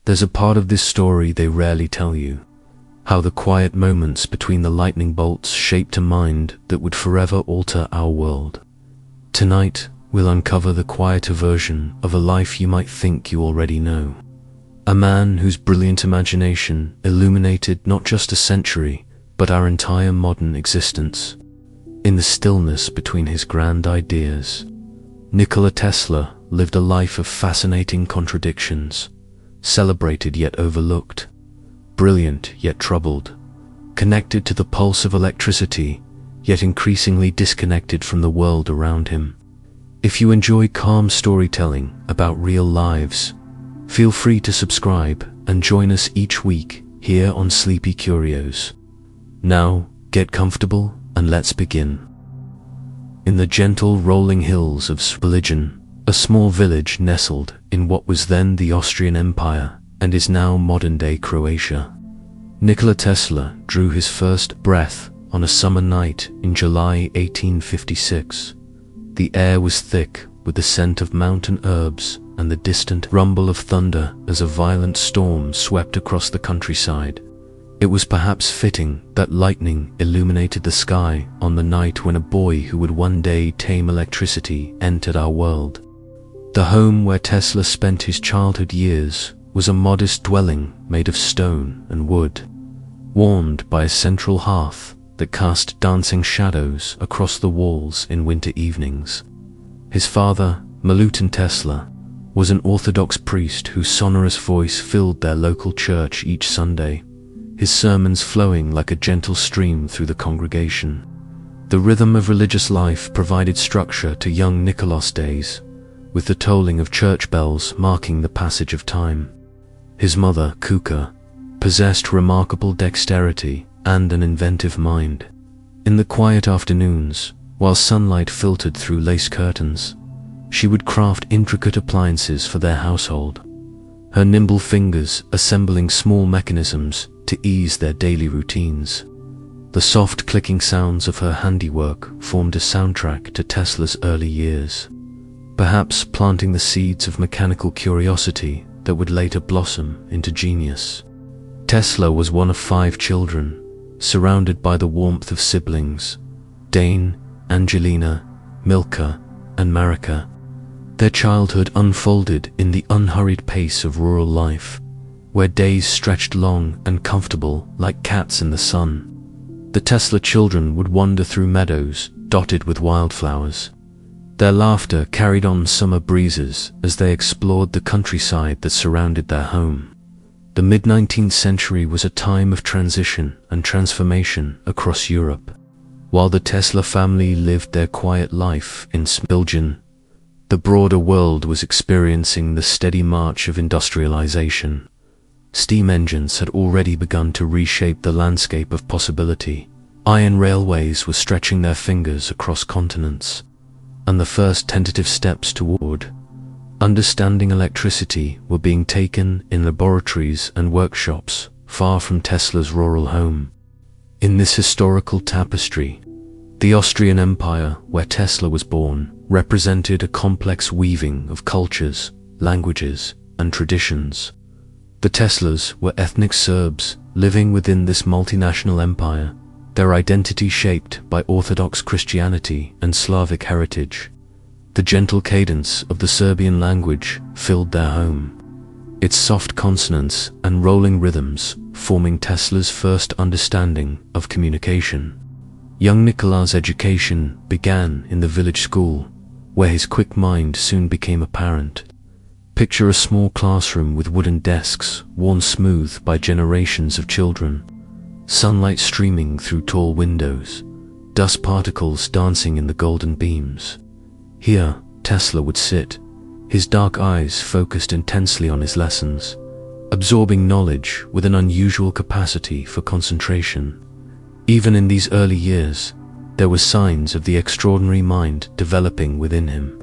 There's a part of this story they rarely tell you, how the quiet moments between the lightning bolts shaped a mind that would forever alter our world. Tonight, we'll uncover the quieter version of a life you might think you already know. A man whose brilliant imagination illuminated not just a century, but our entire modern existence. In the stillness between his grand ideas, Nikola Tesla lived a life of fascinating contradictions, celebrated yet overlooked, brilliant yet troubled, connected to the pulse of electricity, yet increasingly disconnected from the world around him. If you enjoy calm storytelling about real lives, feel free to subscribe and join us each week here on Sleepy Curios. Now, get comfortable and let's begin. In the gentle rolling hills of Smiljan, a small village nestled in what was then the Austrian Empire and is now modern-day Croatia, Nikola Tesla drew his first breath on a summer night in July 1856. The air was thick with the scent of mountain herbs and the distant rumble of thunder as a violent storm swept across the countryside. It was perhaps fitting that lightning illuminated the sky on the night when a boy who would one day tame electricity entered our world. The home where Tesla spent his childhood years was a modest dwelling made of stone and wood, warmed by a central hearth that cast dancing shadows across the walls in winter evenings. His father, Smiljan Tesla, was an Orthodox priest whose sonorous voice filled their local church each Sunday, his sermons flowing like a gentle stream through the congregation. The rhythm of religious life provided structure to young Nikola's days, with the tolling of church bells marking the passage of time. His mother, Kuka, possessed remarkable dexterity and an inventive mind. In the quiet afternoons, while sunlight filtered through lace curtains, she would craft intricate appliances for their household, her nimble fingers assembling small mechanisms to ease their daily routines. The soft clicking sounds of her handiwork formed a soundtrack to Tesla's early years, perhaps planting the seeds of mechanical curiosity that would later blossom into genius. Tesla was one of 5 children, surrounded by the warmth of siblings, Dane, Angelina, Milka, and Marika. Their childhood unfolded in the unhurried pace of rural life, where days stretched long and comfortable like cats in the sun. The Tesla children would wander through meadows dotted with wildflowers. Their laughter carried on summer breezes as they explored the countryside that surrounded their home. The mid-19th century was a time of transition and transformation across Europe. While the Tesla family lived their quiet life in Smiljan, the broader world was experiencing the steady march of industrialization. Steam engines had already begun to reshape the landscape of possibility. Iron railways were stretching their fingers across continents, and the first tentative steps toward understanding electricity were being taken in laboratories and workshops far from Tesla's rural home. In this historical tapestry, the Austrian Empire, where Tesla was born, represented a complex weaving of cultures, languages, and traditions. The Teslas were ethnic Serbs living within this multinational empire, their identity shaped by Orthodox Christianity and Slavic heritage. The gentle cadence of the Serbian language filled their home, its soft consonants and rolling rhythms forming Tesla's first understanding of communication. Young Nikola's education began in the village school, where his quick mind soon became apparent. Picture a small classroom with wooden desks worn smooth by generations of children, sunlight streaming through tall windows, dust particles dancing in the golden beams. Here, Tesla would sit, his dark eyes focused intensely on his lessons, absorbing knowledge with an unusual capacity for concentration. Even in these early years, there were signs of the extraordinary mind developing within him.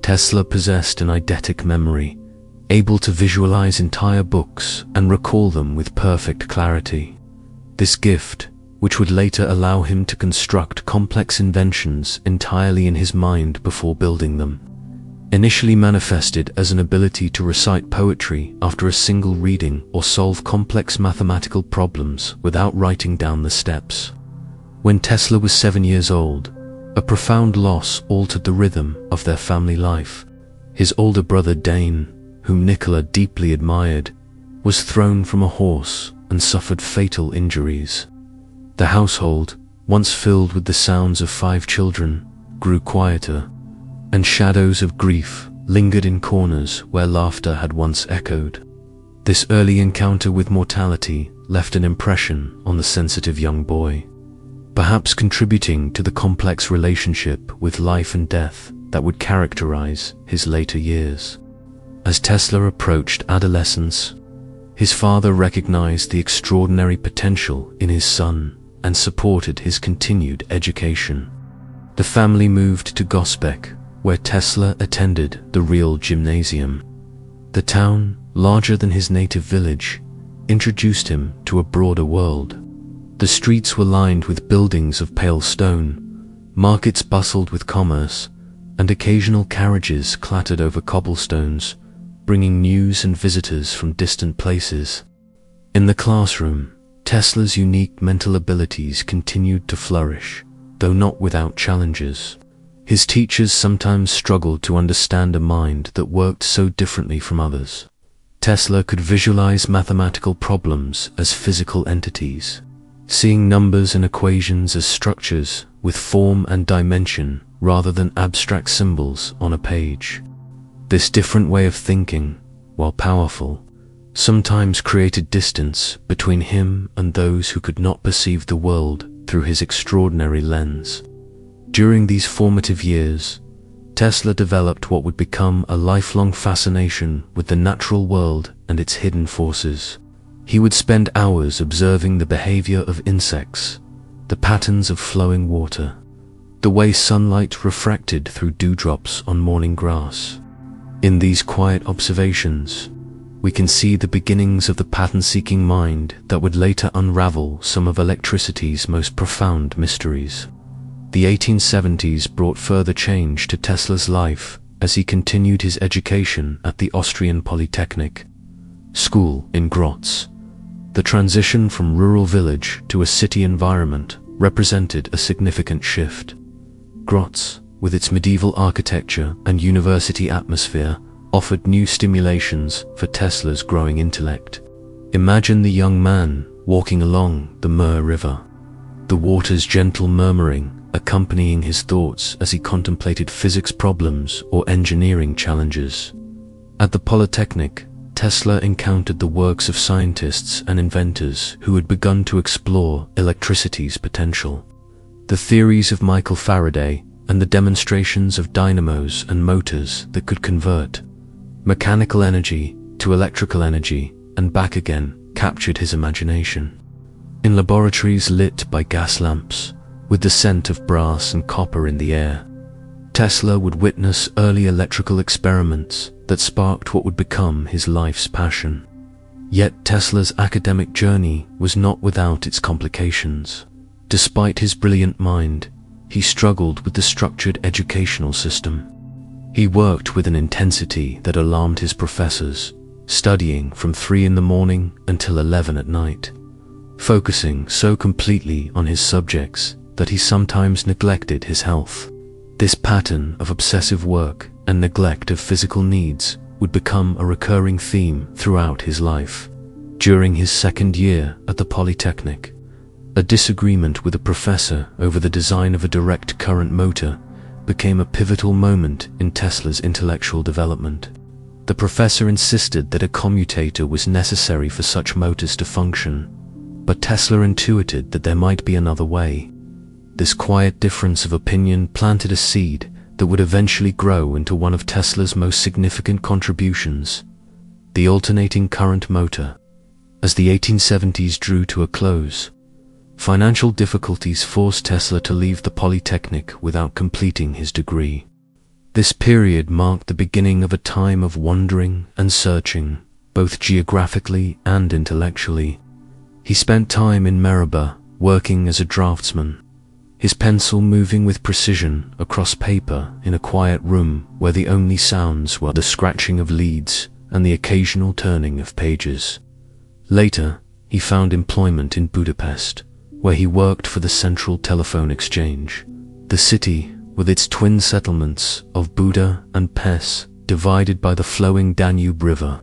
Tesla possessed an eidetic memory, able to visualize entire books and recall them with perfect clarity. This gift, which would later allow him to construct complex inventions entirely in his mind before building them, initially manifested as an ability to recite poetry after a single reading or solve complex mathematical problems without writing down the steps. When Tesla was 7 years old, a profound loss altered the rhythm of their family life. His older brother Dane, whom Nikola deeply admired, was thrown from a horse and suffered fatal injuries. The household, once filled with the sounds of 5 children, grew quieter, and shadows of grief lingered in corners where laughter had once echoed. This early encounter with mortality left an impression on the sensitive young boy, perhaps contributing to the complex relationship with life and death that would characterize his later years. As Tesla approached adolescence, his father recognized the extraordinary potential in his son and supported his continued education. The family moved to Gospek, where Tesla attended the real gymnasium. The town, larger than his native village, introduced him to a broader world. The streets were lined with buildings of pale stone, markets bustled with commerce, and occasional carriages clattered over cobblestones, bringing news and visitors from distant places. In the classroom, Tesla's unique mental abilities continued to flourish, though not without challenges. His teachers sometimes struggled to understand a mind that worked so differently from others. Tesla could visualize mathematical problems as physical entities, seeing numbers and equations as structures with form and dimension rather than abstract symbols on a page. This different way of thinking, while powerful, sometimes created distance between him and those who could not perceive the world through his extraordinary lens. During these formative years, Tesla developed what would become a lifelong fascination with the natural world and its hidden forces. He would spend hours observing the behavior of insects, the patterns of flowing water, the way sunlight refracted through dewdrops on morning grass. In these quiet observations, we can see the beginnings of the pattern-seeking mind that would later unravel some of electricity's most profound mysteries. The 1870s brought further change to Tesla's life as he continued his education at the Austrian Polytechnic school in Graz. The transition from rural village to a city environment represented a significant shift. Graz, with its medieval architecture and university atmosphere, offered new stimulations for Tesla's growing intellect. Imagine the young man walking along the Mur River, the water's gentle murmuring accompanying his thoughts as he contemplated physics problems or engineering challenges. At the Polytechnic, Tesla encountered the works of scientists and inventors who had begun to explore electricity's potential. The theories of Michael Faraday and the demonstrations of dynamos and motors that could convert mechanical energy to electrical energy and back again captured his imagination. In laboratories lit by gas lamps, with the scent of brass and copper in the air, Tesla would witness early electrical experiments that sparked what would become his life's passion. Yet Tesla's academic journey was not without its complications. Despite his brilliant mind, he struggled with the structured educational system. He worked with an intensity that alarmed his professors, studying from 3 in the morning until 11 at night, focusing so completely on his subjects that he sometimes neglected his health. This pattern of obsessive work and neglect of physical needs would become a recurring theme throughout his life. During his second year at the Polytechnic, a disagreement with a professor over the design of a direct current motor became a pivotal moment in Tesla's intellectual development. The professor insisted that a commutator was necessary for such motors to function, but Tesla intuited that there might be another way. This quiet difference of opinion planted a seed that would eventually grow into one of Tesla's most significant contributions, the alternating current motor. As the 1870s drew to a close, financial difficulties forced Tesla to leave the Polytechnic without completing his degree. This period marked the beginning of a time of wandering and searching, both geographically and intellectually. He spent time in Maribor, working as a draftsman, his pencil moving with precision across paper in a quiet room where the only sounds were the scratching of leads and the occasional turning of pages. Later, he found employment in Budapest, where he worked for the Central Telephone Exchange. The city, with its twin settlements of Buda and Pes, divided by the flowing Danube River,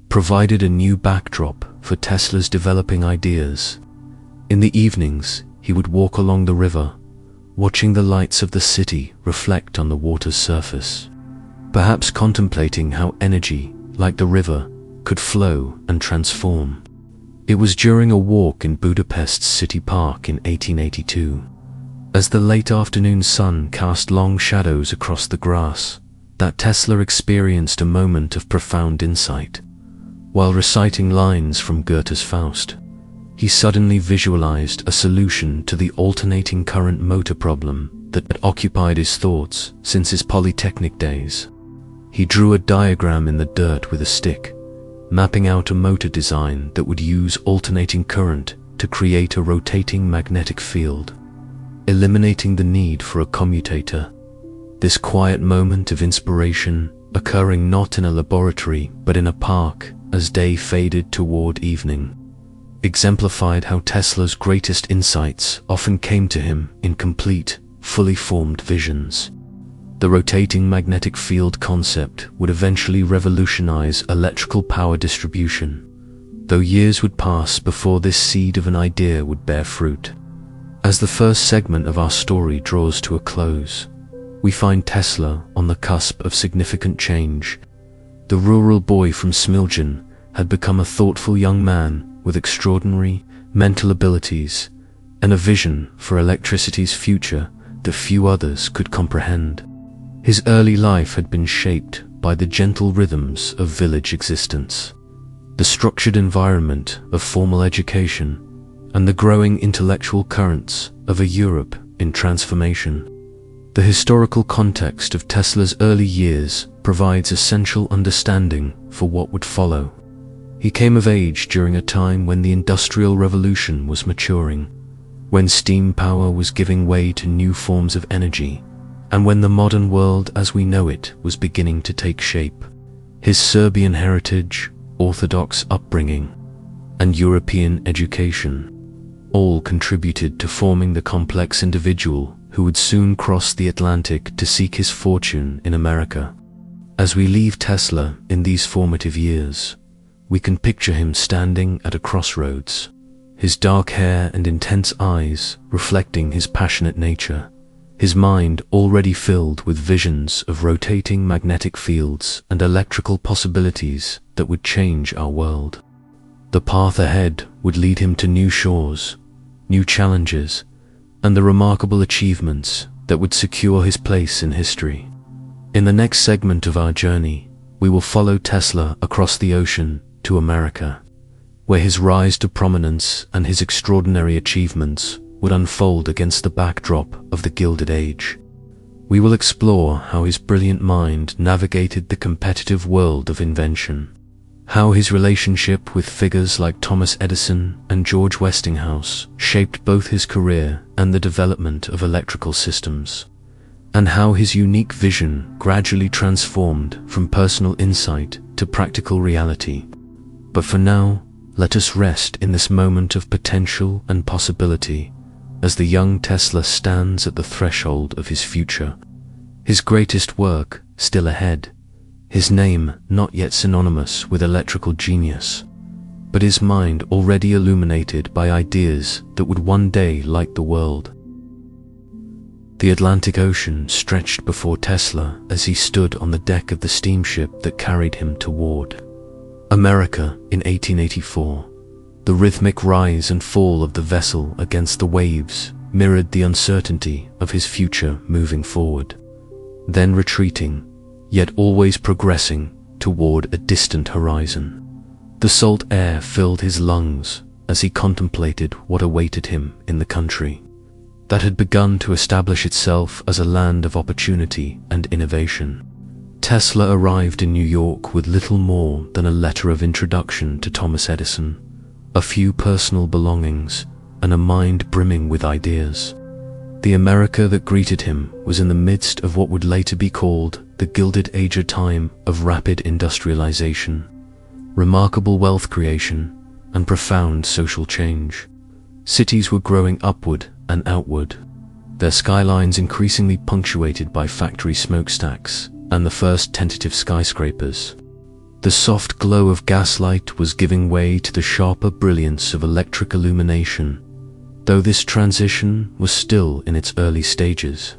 provided a new backdrop for Tesla's developing ideas. In the evenings, he would walk along the river, watching the lights of the city reflect on the water's surface, perhaps contemplating how energy, like the river, could flow and transform. It was during a walk in Budapest's city park in 1882, as the late afternoon sun cast long shadows across the grass, that Tesla experienced a moment of profound insight. While reciting lines from Goethe's Faust, he suddenly visualized a solution to the alternating current motor problem that had occupied his thoughts since his polytechnic days. He drew a diagram in the dirt with a stick, mapping out a motor design that would use alternating current to create a rotating magnetic field, eliminating the need for a commutator. This quiet moment of inspiration, occurring not in a laboratory but in a park as day faded toward evening, exemplified how Tesla's greatest insights often came to him in complete, fully formed visions. The rotating magnetic field concept would eventually revolutionize electrical power distribution, though years would pass before this seed of an idea would bear fruit. As the first segment of our story draws to a close, we find Tesla on the cusp of significant change. The rural boy from Smiljan had become a thoughtful young man with extraordinary mental abilities and a vision for electricity's future that few others could comprehend. His early life had been shaped by the gentle rhythms of village existence, the structured environment of formal education, and the growing intellectual currents of a Europe in transformation. The historical context of Tesla's early years provides essential understanding for what would follow. He came of age during a time when the Industrial Revolution was maturing, when steam power was giving way to new forms of energy, and when the modern world as we know it was beginning to take shape. His Serbian heritage, Orthodox upbringing, and European education all contributed to forming the complex individual who would soon cross the Atlantic to seek his fortune in America. As we leave Tesla in these formative years, we can picture him standing at a crossroads, his dark hair and intense eyes reflecting his passionate nature, his mind already filled with visions of rotating magnetic fields and electrical possibilities that would change our world. The path ahead would lead him to new shores, new challenges, and the remarkable achievements that would secure his place in history. In the next segment of our journey, we will follow Tesla across the ocean to America, where his rise to prominence and his extraordinary achievements would unfold against the backdrop of the Gilded Age. We will explore how his brilliant mind navigated the competitive world of invention, how his relationship with figures like Thomas Edison and George Westinghouse shaped both his career and the development of electrical systems, and how his unique vision gradually transformed from personal insight to practical reality. But for now, let us rest in this moment of potential and possibility as the young Tesla stands at the threshold of his future, his greatest work still ahead, his name not yet synonymous with electrical genius, but his mind already illuminated by ideas that would one day light the world. The Atlantic Ocean stretched before Tesla as he stood on the deck of the steamship that carried him toward America in 1884. The rhythmic rise and fall of the vessel against the waves mirrored the uncertainty of his future moving forward, then retreating, yet always progressing toward a distant horizon. The salt air filled his lungs as he contemplated what awaited him in the country that had begun to establish itself as a land of opportunity and innovation. Tesla arrived in New York with little more than a letter of introduction to Thomas Edison, a few personal belongings, and a mind brimming with ideas. The America that greeted him was in the midst of what would later be called the Gilded Age, a time of rapid industrialization, remarkable wealth creation, and profound social change. Cities were growing upward and outward, their skylines increasingly punctuated by factory smokestacks and the first tentative skyscrapers. The soft glow of gaslight was giving way to the sharper brilliance of electric illumination, though this transition was still in its early stages.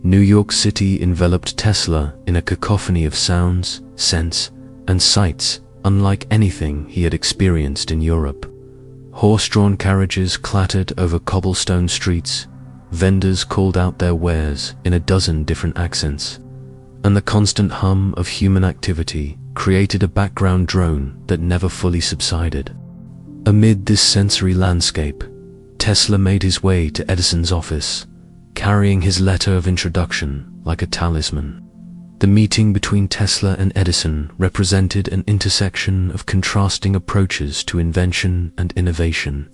New York City enveloped Tesla in a cacophony of sounds, scents, and sights unlike anything he had experienced in Europe. Horse-drawn carriages clattered over cobblestone streets, vendors called out their wares in a dozen different accents, and the constant hum of human activity created a background drone that never fully subsided. Amid this sensory landscape, Tesla made his way to Edison's office, carrying his letter of introduction like a talisman. The meeting between Tesla and Edison represented an intersection of contrasting approaches to invention and innovation.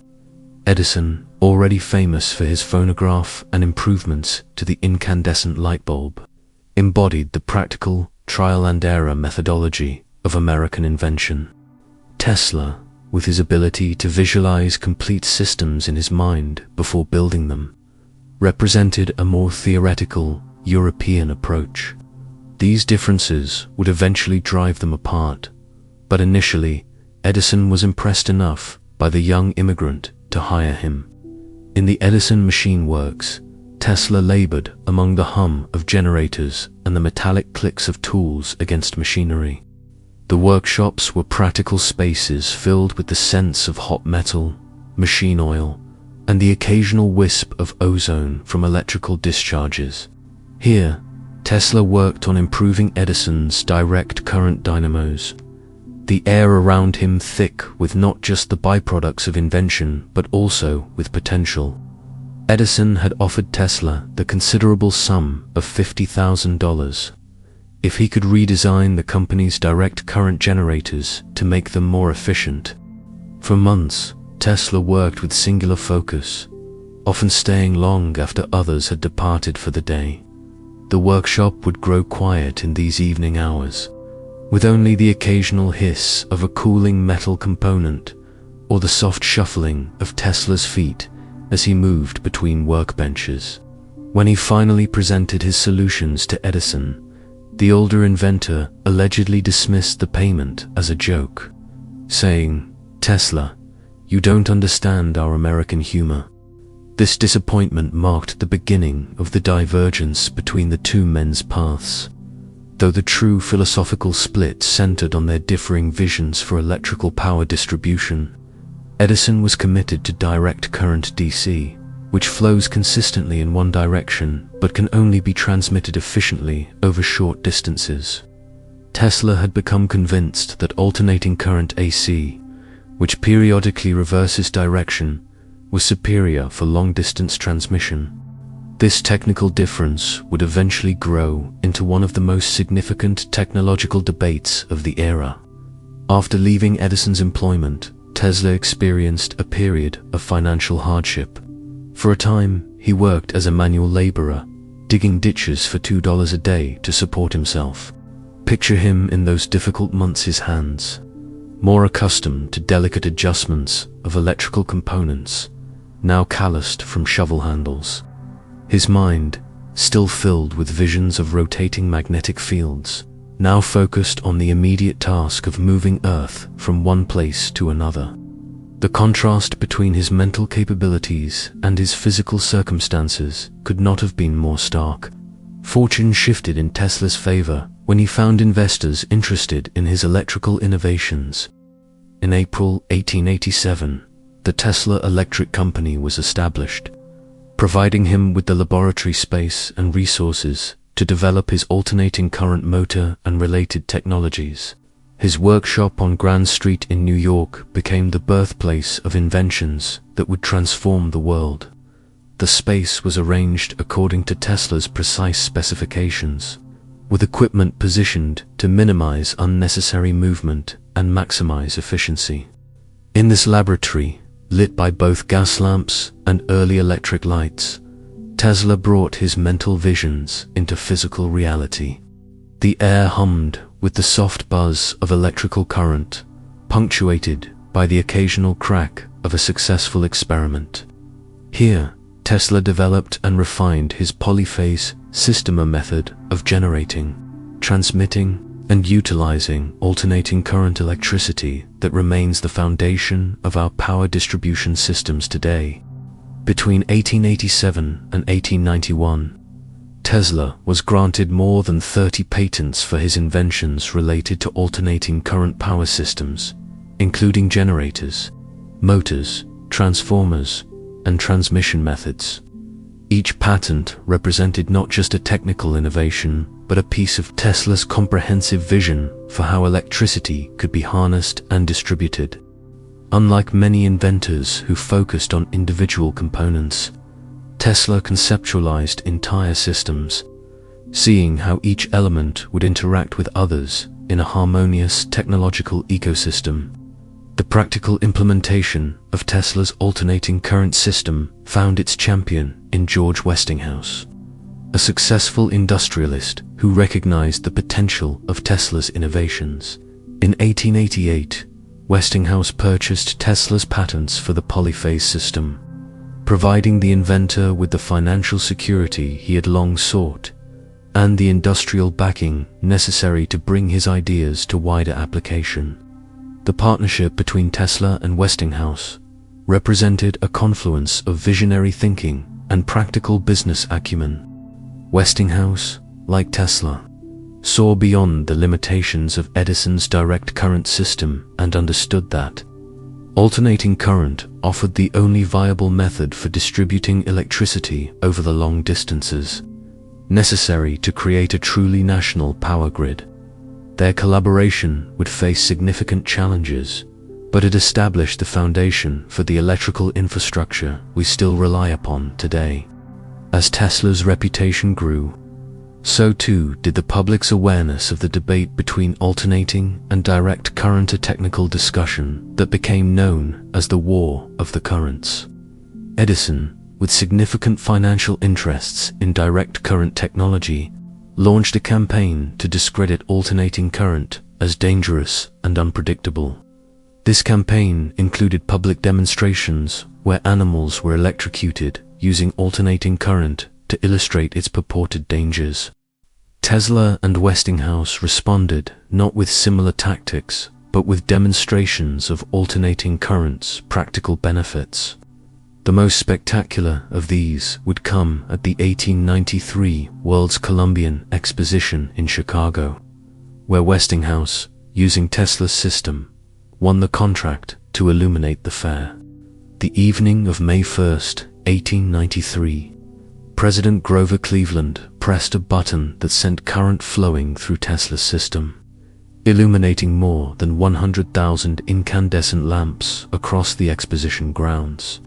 Edison, already famous for his phonograph and improvements to the incandescent light bulb, embodied the practical, trial-and-error methodology of American invention. Tesla, with his ability to visualize complete systems in his mind before building them, represented a more theoretical, European approach. These differences would eventually drive them apart, but initially, Edison was impressed enough by the young immigrant to hire him. In the Edison Machine Works, Tesla labored among the hum of generators and the metallic clicks of tools against machinery. The workshops were practical spaces filled with the scents of hot metal, machine oil, and the occasional wisp of ozone from electrical discharges. Here, Tesla worked on improving Edison's direct current dynamos, the air around him thick with not just the byproducts of invention but also with potential. Edison had offered Tesla the considerable sum of $50,000 if he could redesign the company's direct current generators to make them more efficient. For months, Tesla worked with singular focus, often staying long after others had departed for the day. The workshop would grow quiet in these evening hours, with only the occasional hiss of a cooling metal component or the soft shuffling of Tesla's feet as he moved between workbenches. When he finally presented his solutions to Edison, the older inventor allegedly dismissed the payment as a joke, saying, "Tesla, you don't understand our American humor." This disappointment marked the beginning of the divergence between the two men's paths, though the true philosophical split centered on their differing visions for electrical power distribution. Edison was committed to direct current DC, which flows consistently in one direction but can only be transmitted efficiently over short distances. Tesla had become convinced that alternating current AC, which periodically reverses direction, was superior for long-distance transmission. This technical difference would eventually grow into one of the most significant technological debates of the era. After leaving Edison's employment, Tesla experienced a period of financial hardship. For a time, he worked as a manual laborer, digging ditches for $2 a day to support himself. Picture him in those difficult months, his hands, more accustomed to delicate adjustments of electrical components, now calloused from shovel handles. His mind, still filled with visions of rotating magnetic fields, now focused on the immediate task of moving Earth from one place to another. The contrast between his mental capabilities and his physical circumstances could not have been more stark. Fortune shifted in Tesla's favor when he found investors interested in his electrical innovations. In April 1887, the Tesla Electric Company was established, providing him with the laboratory space and resources to develop his alternating current motor and related technologies. His workshop on Grand Street in New York became the birthplace of inventions that would transform the world. The space was arranged according to Tesla's precise specifications, with equipment positioned to minimize unnecessary movement and maximize efficiency. In this laboratory, lit by both gas lamps and early electric lights, Tesla brought his mental visions into physical reality. The air hummed with the soft buzz of electrical current, punctuated by the occasional crack of a successful experiment. Here, Tesla developed and refined his polyphase system, a method of generating, transmitting, and utilizing alternating current electricity that remains the foundation of our power distribution systems today. Between 1887 and 1891, Tesla was granted more than 30 patents for his inventions related to alternating current power systems, including generators, motors, transformers, and transmission methods. Each patent represented not just a technical innovation, but a piece of Tesla's comprehensive vision for how electricity could be harnessed and distributed. Unlike many inventors who focused on individual components, Tesla conceptualized entire systems, seeing how each element would interact with others in a harmonious technological ecosystem. The practical implementation of Tesla's alternating current system found its champion in George Westinghouse, a successful industrialist who recognized the potential of Tesla's innovations. In 1888, Westinghouse purchased Tesla's patents for the polyphase system, providing the inventor with the financial security he had long sought and the industrial backing necessary to bring his ideas to wider application. The partnership between Tesla and Westinghouse represented a confluence of visionary thinking and practical business acumen. Westinghouse, like Tesla, saw beyond the limitations of Edison's direct current system and understood that alternating current offered the only viable method for distributing electricity over the long distances necessary to create a truly national power grid. Their collaboration would face significant challenges, but it established the foundation for the electrical infrastructure we still rely upon today. As Tesla's reputation grew, so too did the public's awareness of the debate between alternating and direct current, a technical discussion that became known as the War of the Currents. Edison, with significant financial interests in direct current technology, launched a campaign to discredit alternating current as dangerous and unpredictable. This campaign included public demonstrations where animals were electrocuted using alternating current to illustrate its purported dangers. Tesla and Westinghouse responded not with similar tactics, but with demonstrations of alternating current's practical benefits. The most spectacular of these would come at the 1893 World's Columbian Exposition in Chicago, where Westinghouse, using Tesla's system, won the contract to illuminate the fair. The evening of May 1st, 1893, President Grover Cleveland pressed a button that sent current flowing through Tesla's system, illuminating more than 100,000 incandescent lamps across the exposition grounds.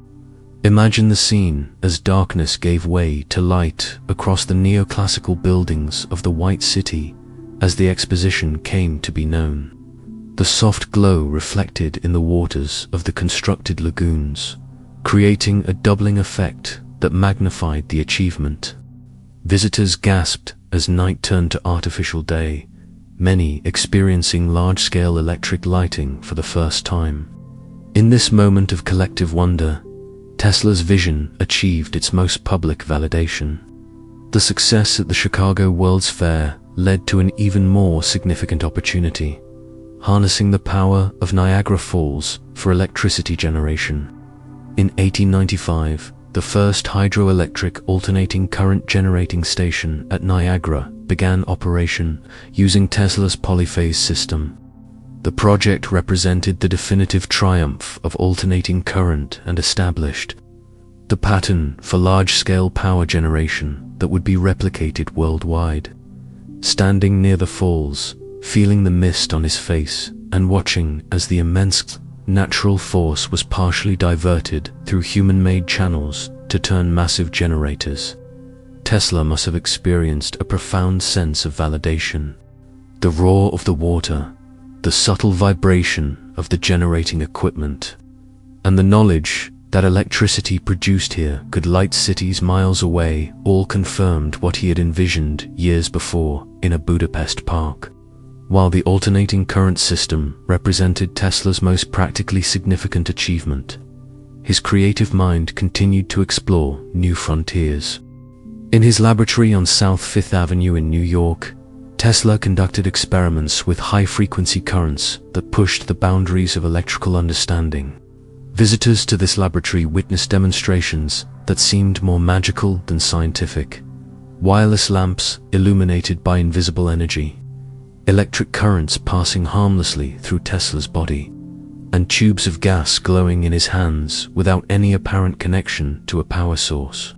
Imagine the scene as darkness gave way to light across the neoclassical buildings of the White City as the exposition came to be known. The soft glow reflected in the waters of the constructed lagoons, creating a doubling effect that magnified the achievement. Visitors gasped as night turned to artificial day, many experiencing large-scale electric lighting for the first time. In this moment of collective wonder, Tesla's vision achieved its most public validation. The success at the Chicago World's Fair led to an even more significant opportunity, harnessing the power of Niagara Falls for electricity generation. In 1895, the first hydroelectric alternating current generating station at Niagara began operation using Tesla's polyphase system. The project represented the definitive triumph of alternating current and established the pattern for large-scale power generation that would be replicated worldwide. Standing near the falls, feeling the mist on his face, and watching as the immense natural force was partially diverted through human-made channels to turn massive generators, Tesla must have experienced a profound sense of validation. The roar of the water, the subtle vibration of the generating equipment, and the knowledge That electricity produced here could light cities miles away all confirmed what he had envisioned years before in a Budapest park. While the alternating current system represented Tesla's most practically significant achievement, his creative mind continued to explore new frontiers. In his laboratory on South Fifth Avenue in New York, Tesla conducted experiments with high-frequency currents that pushed the boundaries of electrical understanding. Visitors to this laboratory witnessed demonstrations that seemed more magical than scientific. Wireless lamps illuminated by invisible energy, electric currents passing harmlessly through Tesla's body, and tubes of gas glowing in his hands without any apparent connection to a power source.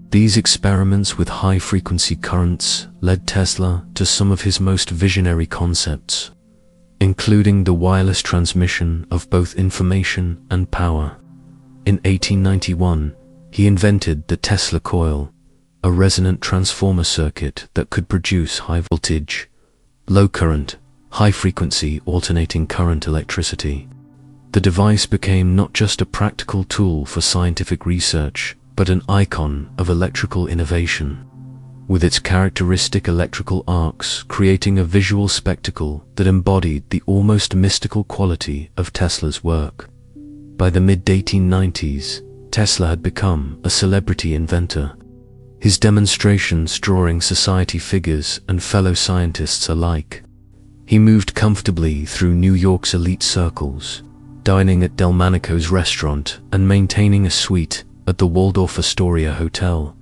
These experiments with high-frequency currents led Tesla to some of his most visionary concepts, including the wireless transmission of both information and power. In 1891, he invented the Tesla coil, a resonant transformer circuit that could produce high voltage, low current, high-frequency alternating current electricity. The device became not just a practical tool for scientific research, but an icon of electrical innovation, with its characteristic electrical arcs creating a visual spectacle that embodied the almost mystical quality of Tesla's work. By the mid-1890s, Tesla had become a celebrity inventor, his demonstrations drawing society figures and fellow scientists alike. He moved comfortably through New York's elite circles, dining at Delmonico's restaurant and maintaining a suite at the Waldorf Astoria Hotel.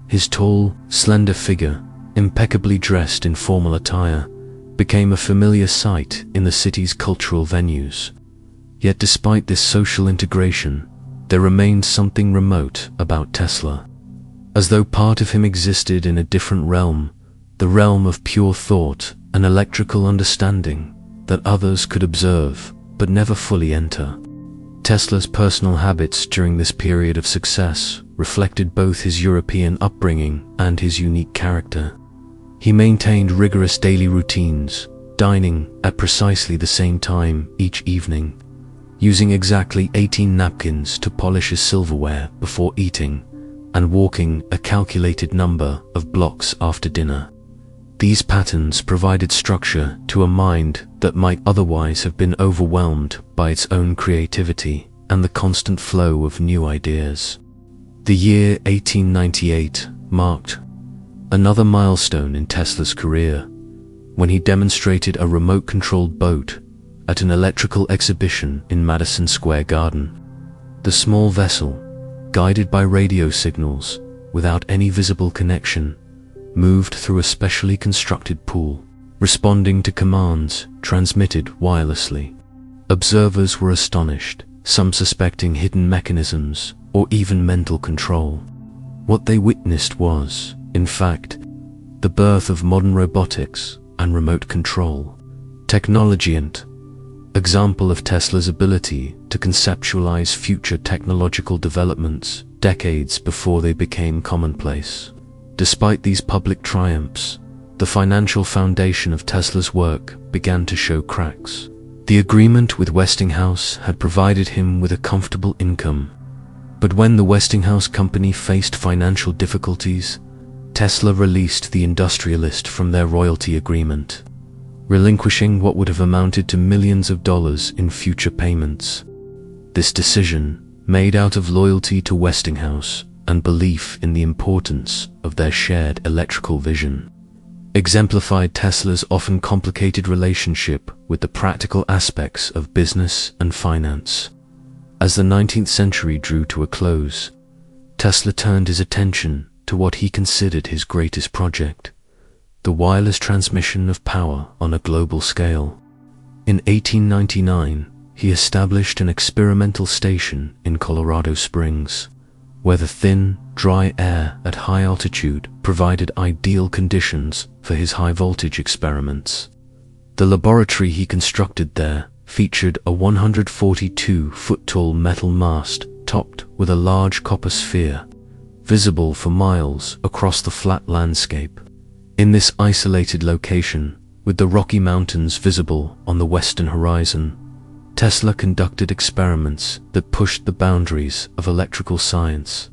His tall, slender figure, impeccably dressed in formal attire, became a familiar sight in the city's cultural venues. Yet despite this social integration, there remained something remote about Tesla. As though part of him existed in a different realm, the realm of pure thought and electrical understanding that others could observe but never fully enter. Tesla's personal habits during this period of success reflected both his European upbringing and his unique character. He maintained rigorous daily routines, dining at precisely the same time each evening, using exactly 18 napkins to polish his silverware before eating, and walking a calculated number of blocks after dinner. These patterns provided structure to a mind that might otherwise have been overwhelmed by its own creativity and the constant flow of new ideas. The year 1898 marked another milestone in Tesla's career, when he demonstrated a remote-controlled boat at an electrical exhibition in Madison Square Garden. The small vessel, guided by radio signals without any visible connection, moved through a specially constructed pool, responding to commands transmitted wirelessly. Observers were astonished, some suspecting hidden mechanisms or even mental control. What they witnessed was, in fact, the birth of modern robotics and remote control technology, and example of Tesla's ability to conceptualize future technological developments decades before they became commonplace. Despite these public triumphs, the financial foundation of Tesla's work began to show cracks. The agreement with Westinghouse had provided him with a comfortable income, but when the Westinghouse company faced financial difficulties, Tesla released the industrialist from their royalty agreement, relinquishing what would have amounted to millions of dollars in future payments. This decision, made out of loyalty to Westinghouse and belief in the importance of their shared electrical vision, exemplified Tesla's often complicated relationship with the practical aspects of business and finance. As the 19th century drew to a close, Tesla turned his attention to what he considered his greatest project, the wireless transmission of power on a global scale. In 1899, he established an experimental station in Colorado Springs, where the thin, dry air at high altitude provided ideal conditions for his high-voltage experiments. The laboratory he constructed there featured a 142-foot-tall metal mast topped with a large copper sphere, visible for miles across the flat landscape. In this isolated location, with the Rocky Mountains visible on the western horizon, Tesla conducted experiments that pushed the boundaries of electrical science.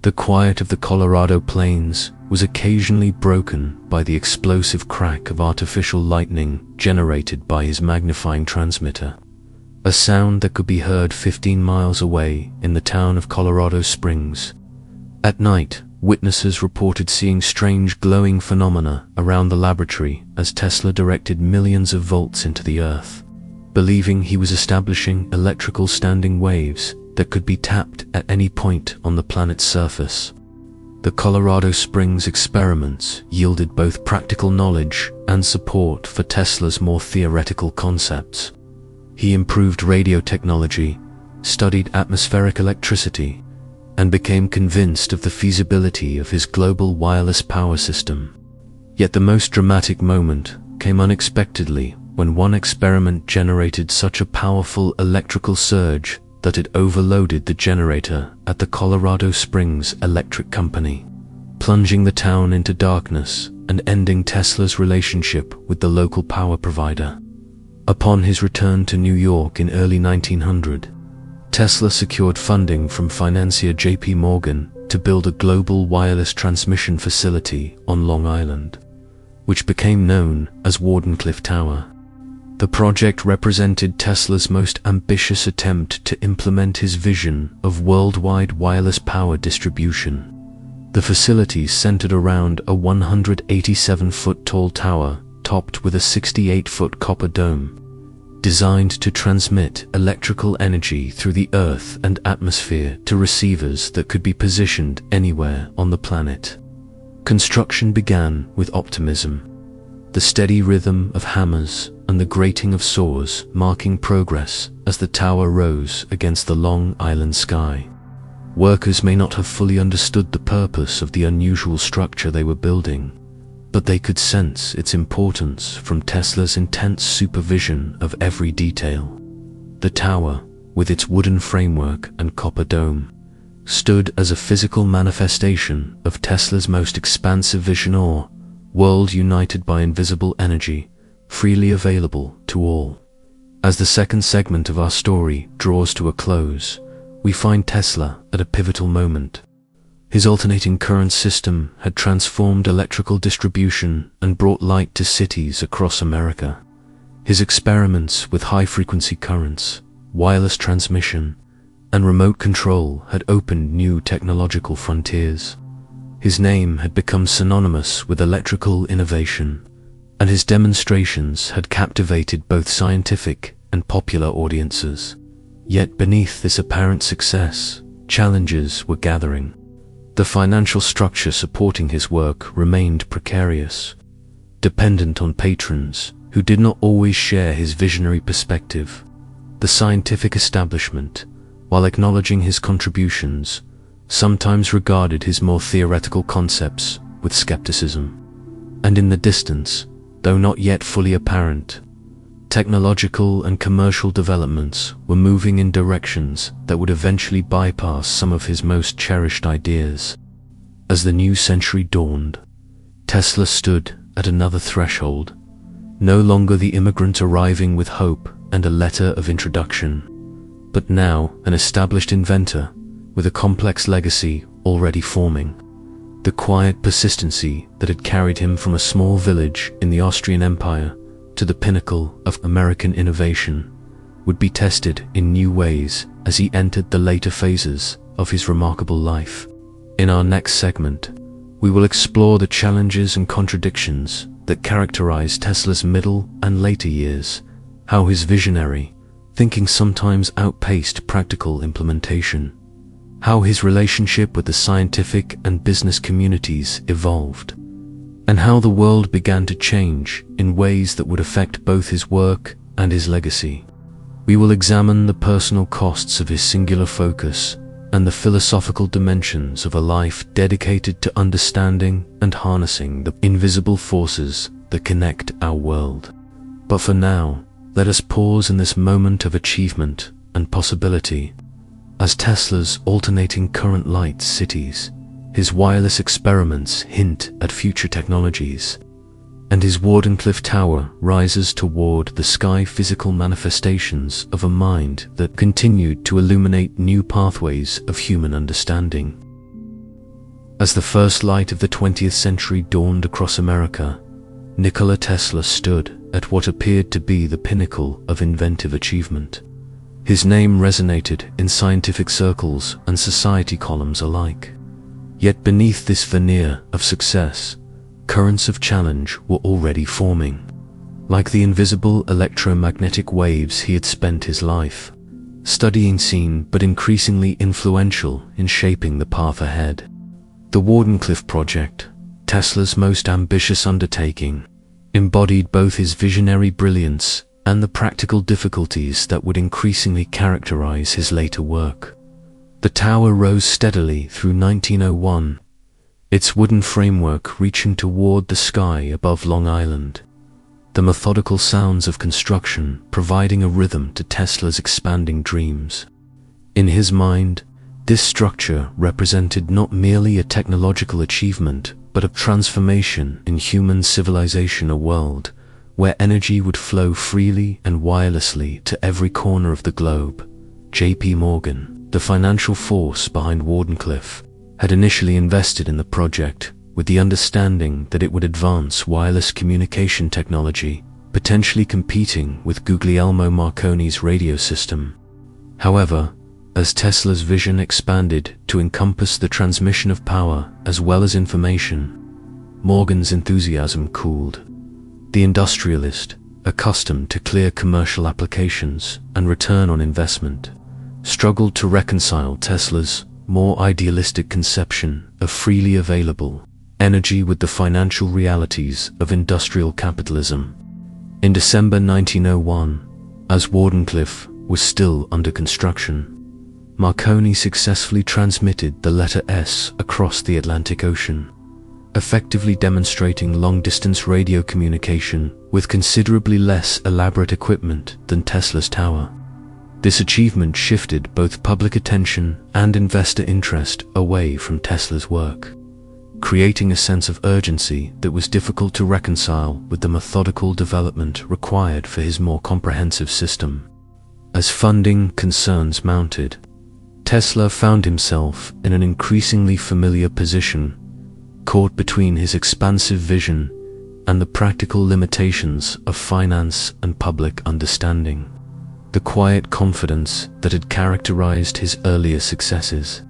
The quiet of the Colorado plains was occasionally broken by the explosive crack of artificial lightning generated by his magnifying transmitter, a sound that could be heard 15 miles away in the town of Colorado Springs. At night, witnesses reported seeing strange glowing phenomena around the laboratory as Tesla directed millions of volts into the earth, believing he was establishing electrical standing waves that could be tapped at any point on the planet's surface. The Colorado Springs experiments yielded both practical knowledge and support for Tesla's more theoretical concepts. He improved radio technology, studied atmospheric electricity, and became convinced of the feasibility of his global wireless power system. Yet the most dramatic moment came unexpectedly when one experiment generated such a powerful electrical surge that it overloaded the generator at the Colorado Springs Electric Company, plunging the town into darkness and ending Tesla's relationship with the local power provider. Upon his return to New York in early 1900, Tesla secured funding from financier J.P. Morgan to build a global wireless transmission facility on Long Island, which became known as Wardenclyffe Tower. The project represented Tesla's most ambitious attempt to implement his vision of worldwide wireless power distribution. The facility centered around a 187-foot tall tower topped with a 68-foot copper dome, designed to transmit electrical energy through the Earth and atmosphere to receivers that could be positioned anywhere on the planet. Construction began with optimism, the steady rhythm of hammers and the grating of saws marking progress as the tower rose against the Long Island sky. Workers may not have fully understood the purpose of the unusual structure they were building, but they could sense its importance from Tesla's intense supervision of every detail. The tower, with its wooden framework and copper dome, stood as a physical manifestation of Tesla's most expansive vision: or world united by invisible energy, freely available to all. As the second segment of our story draws to a close, we find Tesla at a pivotal moment. His alternating current system had transformed electrical distribution and brought light to cities across America. His experiments with high-frequency currents, wireless transmission, and remote control had opened new technological frontiers. His name had become synonymous with electrical innovation, and his demonstrations had captivated both scientific and popular audiences. Yet beneath this apparent success, challenges were gathering. The financial structure supporting his work remained precarious, dependent on patrons who did not always share his visionary perspective. The scientific establishment, while acknowledging his contributions, sometimes regarded his more theoretical concepts with skepticism. And in the distance, though not yet fully apparent, technological and commercial developments were moving in directions that would eventually bypass some of his most cherished ideas. As the new century dawned, Tesla stood at another threshold, no longer the immigrant arriving with hope and a letter of introduction, but now an established inventor with a complex legacy already forming. The quiet persistency that had carried him from a small village in the Austrian Empire to the pinnacle of American innovation would be tested in new ways as he entered the later phases of his remarkable life. In our next segment, we will explore the challenges and contradictions that characterize Tesla's middle and later years, how his visionary thinking sometimes outpaced practical implementation, how his relationship with the scientific and business communities evolved, and how the world began to change in ways that would affect both his work and his legacy. We will examine the personal costs of his singular focus and the philosophical dimensions of a life dedicated to understanding and harnessing the invisible forces that connect our world. But for now, let us pause in this moment of achievement and possibility. As Tesla's alternating current lights cities, his wireless experiments hint at future technologies, and his Wardenclyffe Tower rises toward the sky, physical manifestations of a mind that continued to illuminate new pathways of human understanding. As the first light of the 20th century dawned across America, Nikola Tesla stood at what appeared to be the pinnacle of inventive achievement. His name resonated in scientific circles and society columns alike. Yet beneath this veneer of success, currents of challenge were already forming. Like the invisible electromagnetic waves he had spent his life studying, seen but increasingly influential in shaping the path ahead. The Wardenclyffe project, Tesla's most ambitious undertaking, embodied both his visionary brilliance and the practical difficulties that would increasingly characterize his later work. The tower rose steadily through 1901, its wooden framework reaching toward the sky above Long Island, the methodical sounds of construction providing a rhythm to Tesla's expanding dreams. In his mind, this structure represented not merely a technological achievement, but a transformation in human civilization, a world where energy would flow freely and wirelessly to every corner of the globe. J.P. Morgan, the financial force behind Wardenclyffe, had initially invested in the project with the understanding that it would advance wireless communication technology, potentially competing with Guglielmo Marconi's radio system. However, as Tesla's vision expanded to encompass the transmission of power as well as information, Morgan's enthusiasm cooled. The industrialist, accustomed to clear commercial applications and return on investment, struggled to reconcile Tesla's more idealistic conception of freely available energy with the financial realities of industrial capitalism. In December 1901, as Wardenclyffe was still under construction, Marconi successfully transmitted the letter S across the Atlantic Ocean, effectively demonstrating long-distance radio communication with considerably less elaborate equipment than Tesla's tower. This achievement shifted both public attention and investor interest away from Tesla's work, creating a sense of urgency that was difficult to reconcile with the methodical development required for his more comprehensive system. As funding concerns mounted, Tesla found himself in an increasingly familiar position, caught between his expansive vision and the practical limitations of finance and public understanding. The quiet confidence that had characterized his earlier successes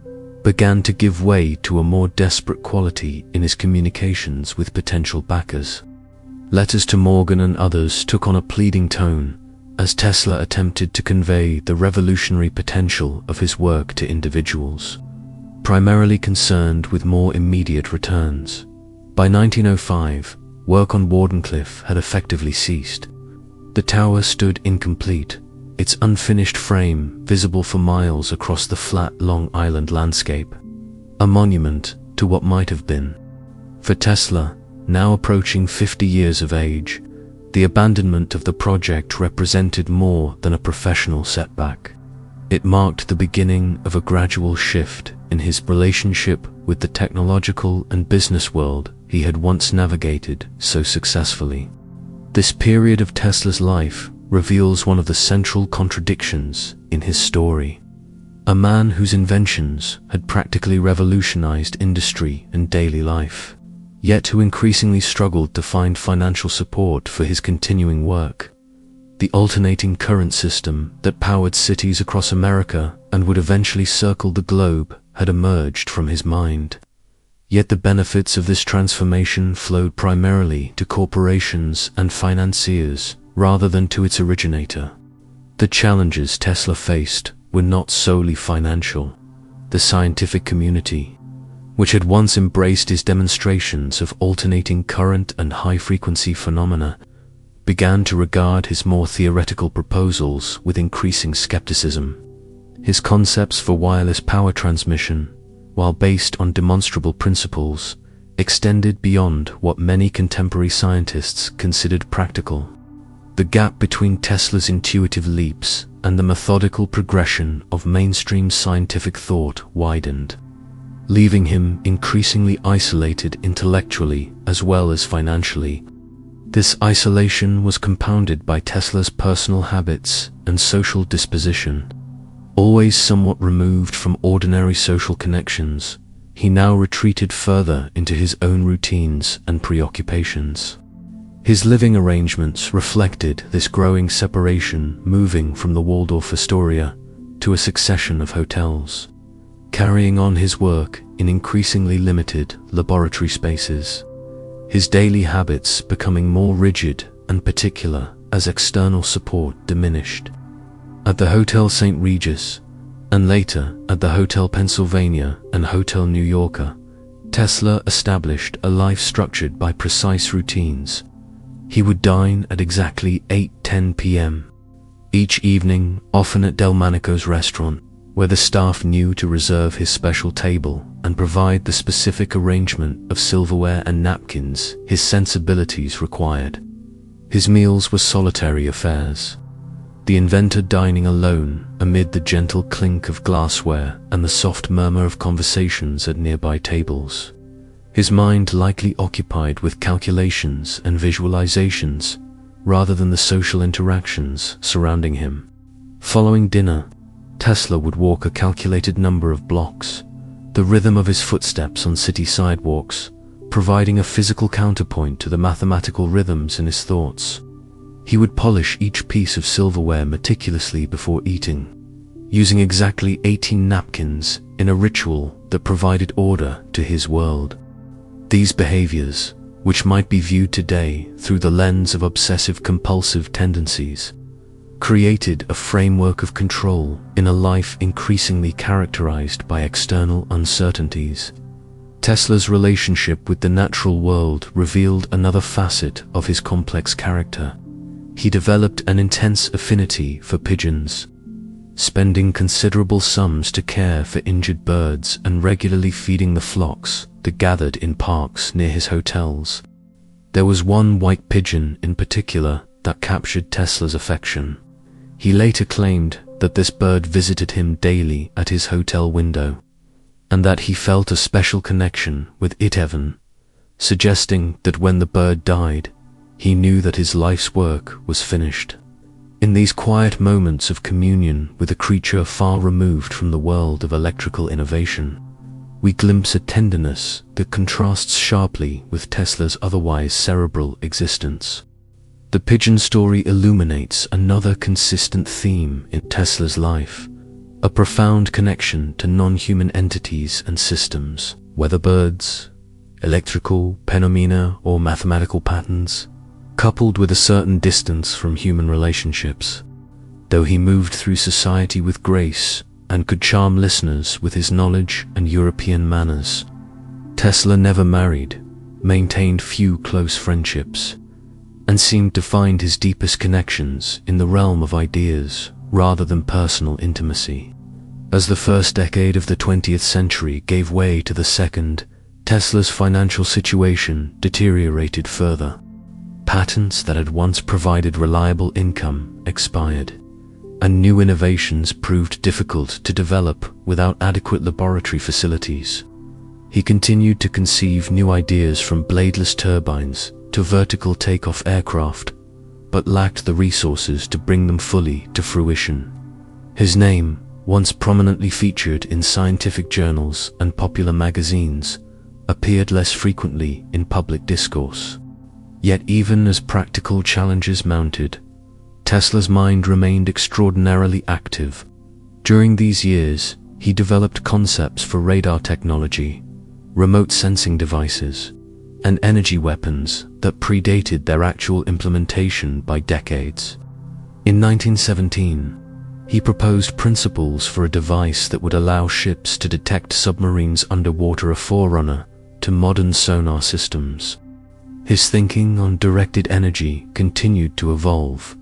began to give way to a more desperate quality in his communications with potential backers. Letters to Morgan and others took on a pleading tone as Tesla attempted to convey the revolutionary potential of his work to individuals, primarily concerned with more immediate returns. By 1905, work on Wardenclyffe had effectively ceased. The tower stood incomplete, its unfinished frame visible for miles across the flat Long Island landscape, a monument to what might have been. For Tesla, now approaching 50 years of age, the abandonment of the project represented more than a professional setback. It marked the beginning of a gradual shift in his relationship with the technological and business world he had once navigated so successfully. This period of Tesla's life reveals one of the central contradictions in his story. A man whose inventions had practically revolutionized industry and daily life, yet who increasingly struggled to find financial support for his continuing work. The alternating current system that powered cities across America and would eventually circle the globe had emerged from his mind. Yet the benefits of this transformation flowed primarily to corporations and financiers rather than to its originator. The challenges Tesla faced were not solely financial. The scientific community, which had once embraced his demonstrations of alternating current and high-frequency phenomena, began to regard his more theoretical proposals with increasing skepticism. His concepts for wireless power transmission, while based on demonstrable principles, extended beyond what many contemporary scientists considered practical. The gap between Tesla's intuitive leaps and the methodical progression of mainstream scientific thought widened, leaving him increasingly isolated intellectually as well as financially. This isolation was compounded by Tesla's personal habits and social disposition. Always somewhat removed from ordinary social connections, he now retreated further into his own routines and preoccupations. His living arrangements reflected this growing separation, moving from the Waldorf Astoria to a succession of hotels, carrying on his work in increasingly limited laboratory spaces, his daily habits becoming more rigid and particular as external support diminished. At the Hotel St. Regis, and later at the Hotel Pennsylvania and Hotel New Yorker, Tesla established a life structured by precise routines. He would dine at exactly 8:10 p.m. each evening, often at Delmonico's restaurant, where the staff knew to reserve his special table and provide the specific arrangement of silverware and napkins his sensibilities required. His meals were solitary affairs, the inventor dining alone amid the gentle clink of glassware and the soft murmur of conversations at nearby tables, his mind likely occupied with calculations and visualizations rather than the social interactions surrounding him. Following dinner, Tesla would walk a calculated number of blocks, the rhythm of his footsteps on city sidewalks providing a physical counterpoint to the mathematical rhythms in his thoughts. He would polish each piece of silverware meticulously before eating, using exactly 18 napkins in a ritual that provided order to his world. These behaviors, which might be viewed today through the lens of obsessive-compulsive tendencies, created a framework of control in a life increasingly characterized by external uncertainties. Tesla's relationship with the natural world revealed another facet of his complex character. He developed an intense affinity for pigeons, spending considerable sums to care for injured birds and regularly feeding the flocks that gathered in parks near his hotels. There was one white pigeon in particular that captured Tesla's affection. He later claimed that this bird visited him daily at his hotel window, and that he felt a special connection with it even, suggesting that when the bird died, he knew that his life's work was finished. In these quiet moments of communion with a creature far removed from the world of electrical innovation, we glimpse a tenderness that contrasts sharply with Tesla's otherwise cerebral existence. The pigeon story illuminates another consistent theme in Tesla's life, a profound connection to non-human entities and systems, whether birds, electrical phenomena, or mathematical patterns, coupled with a certain distance from human relationships. Though he moved through society with grace and could charm listeners with his knowledge and European manners, Tesla never married, maintained few close friendships, and seemed to find his deepest connections in the realm of ideas rather than personal intimacy. As the first decade of the 20th century gave way to the second, Tesla's financial situation deteriorated further. Patents that had once provided reliable income expired, and new innovations proved difficult to develop without adequate laboratory facilities. He continued to conceive new ideas from bladeless turbines to vertical takeoff aircraft, but lacked the resources to bring them fully to fruition. His name, once prominently featured in scientific journals and popular magazines, appeared less frequently in public discourse. Yet even as practical challenges mounted, Tesla's mind remained extraordinarily active. During these years, he developed concepts for radar technology, remote sensing devices, and energy weapons that predated their actual implementation by decades. In 1917, he proposed principles for a device that would allow ships to detect submarines underwater, a forerunner to modern sonar systems. His thinking on directed energy continued to evolve,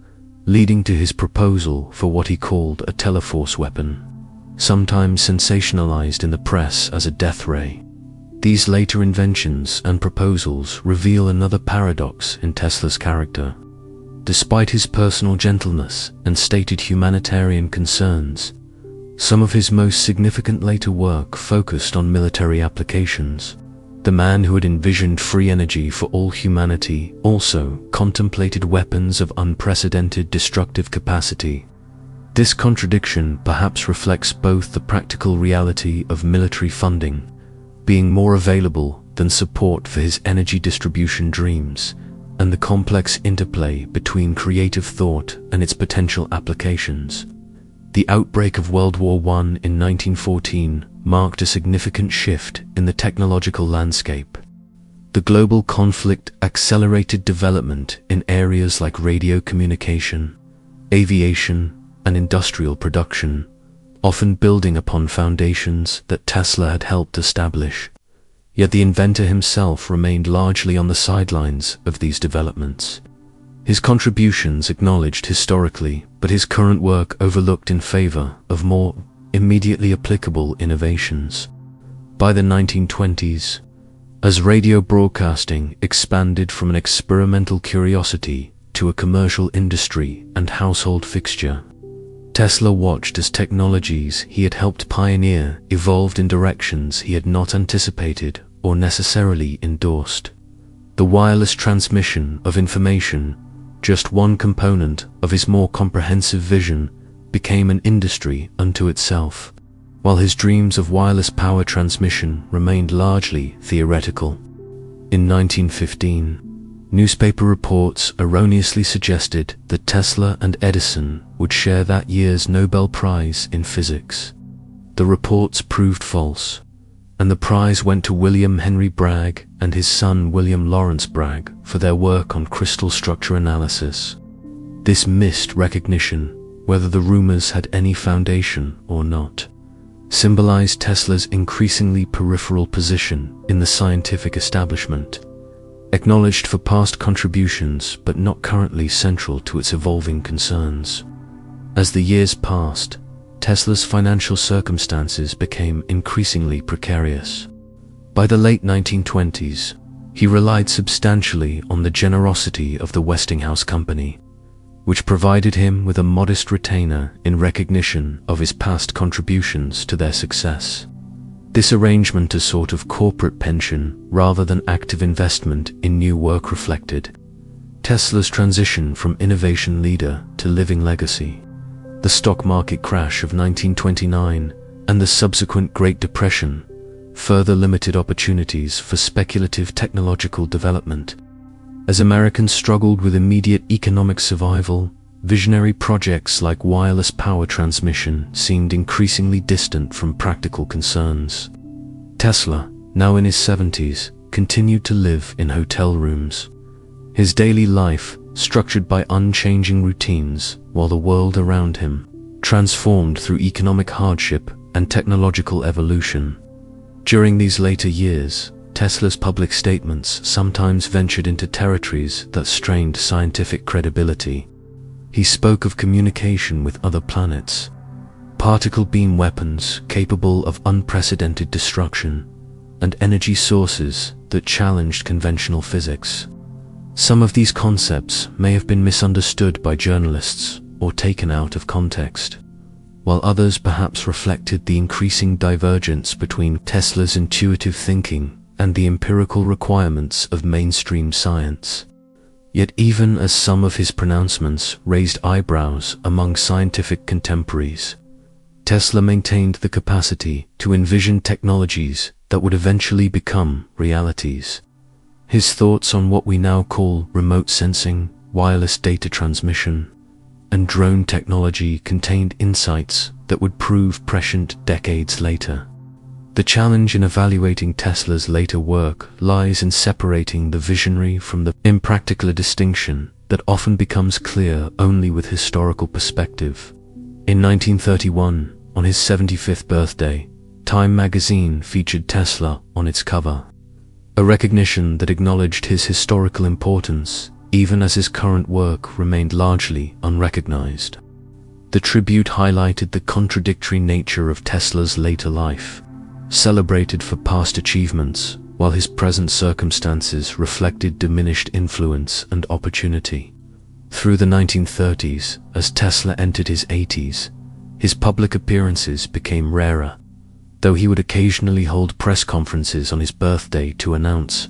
leading to his proposal for what he called a teleforce weapon, sometimes sensationalized in the press as a death ray. These later inventions and proposals reveal another paradox in Tesla's character. Despite his personal gentleness and stated humanitarian concerns, some of his most significant later work focused on military applications. The man who had envisioned free energy for all humanity also contemplated weapons of unprecedented destructive capacity. This contradiction perhaps reflects both the practical reality of military funding being more available than support for his energy distribution dreams, and the complex interplay between creative thought and its potential applications. The outbreak of World War I in 1914 marked a significant shift in the technological landscape. The global conflict accelerated development in areas like radio communication, aviation, and industrial production, often building upon foundations that Tesla had helped establish. Yet the inventor himself remained largely on the sidelines of these developments. His contributions acknowledged historically, but his current work overlooked in favor of more immediately applicable innovations. By the 1920s, as radio broadcasting expanded from an experimental curiosity to a commercial industry and household fixture, Tesla watched as technologies he had helped pioneer evolved in directions he had not anticipated or necessarily endorsed. The wireless transmission of information, just one component of his more comprehensive vision, became an industry unto itself, while his dreams of wireless power transmission remained largely theoretical. In 1915, newspaper reports erroneously suggested that Tesla and Edison would share that year's Nobel Prize in physics. The reports proved false, and the prize went to William Henry Bragg and his son William Lawrence Bragg for their work on crystal structure analysis. This missed recognition, whether the rumors had any foundation or not, symbolized Tesla's increasingly peripheral position in the scientific establishment, acknowledged for past contributions but not currently central to its evolving concerns. As the years passed, Tesla's financial circumstances became increasingly precarious. By the late 1920s, he relied substantially on the generosity of the Westinghouse Company, which provided him with a modest retainer in recognition of his past contributions to their success. This arrangement, a sort of corporate pension rather than active investment in new work, reflected Tesla's transition from innovation leader to living legacy. The stock market crash of 1929 and the subsequent Great Depression further limited opportunities for speculative technological development. As Americans struggled with immediate economic survival, visionary projects like wireless power transmission seemed increasingly distant from practical concerns. Tesla, now in his 70s, continued to live in hotel rooms. His daily life, structured by unchanging routines, while the world around him transformed through economic hardship and technological evolution. During these later years, Tesla's public statements sometimes ventured into territories that strained scientific credibility. He spoke of communication with other planets, particle beam weapons capable of unprecedented destruction, and energy sources that challenged conventional physics. Some of these concepts may have been misunderstood by journalists or taken out of context, while others perhaps reflected the increasing divergence between Tesla's intuitive thinking and the empirical requirements of mainstream science. Yet even as some of his pronouncements raised eyebrows among scientific contemporaries, Tesla maintained the capacity to envision technologies that would eventually become realities. His thoughts on what we now call remote sensing, wireless data transmission, and drone technology contained insights that would prove prescient decades later. The challenge in evaluating Tesla's later work lies in separating the visionary from the impractical, a distinction that often becomes clear only with historical perspective. In 1931, on his 75th birthday, Time magazine featured Tesla on its cover, a recognition that acknowledged his historical importance even as his current work remained largely unrecognized. The tribute highlighted the contradictory nature of Tesla's later life, celebrated for past achievements, while his present circumstances reflected diminished influence and opportunity. Through the 1930s, as Tesla entered his 80s, his public appearances became rarer. though he would occasionally hold press conferences on his birthday to announce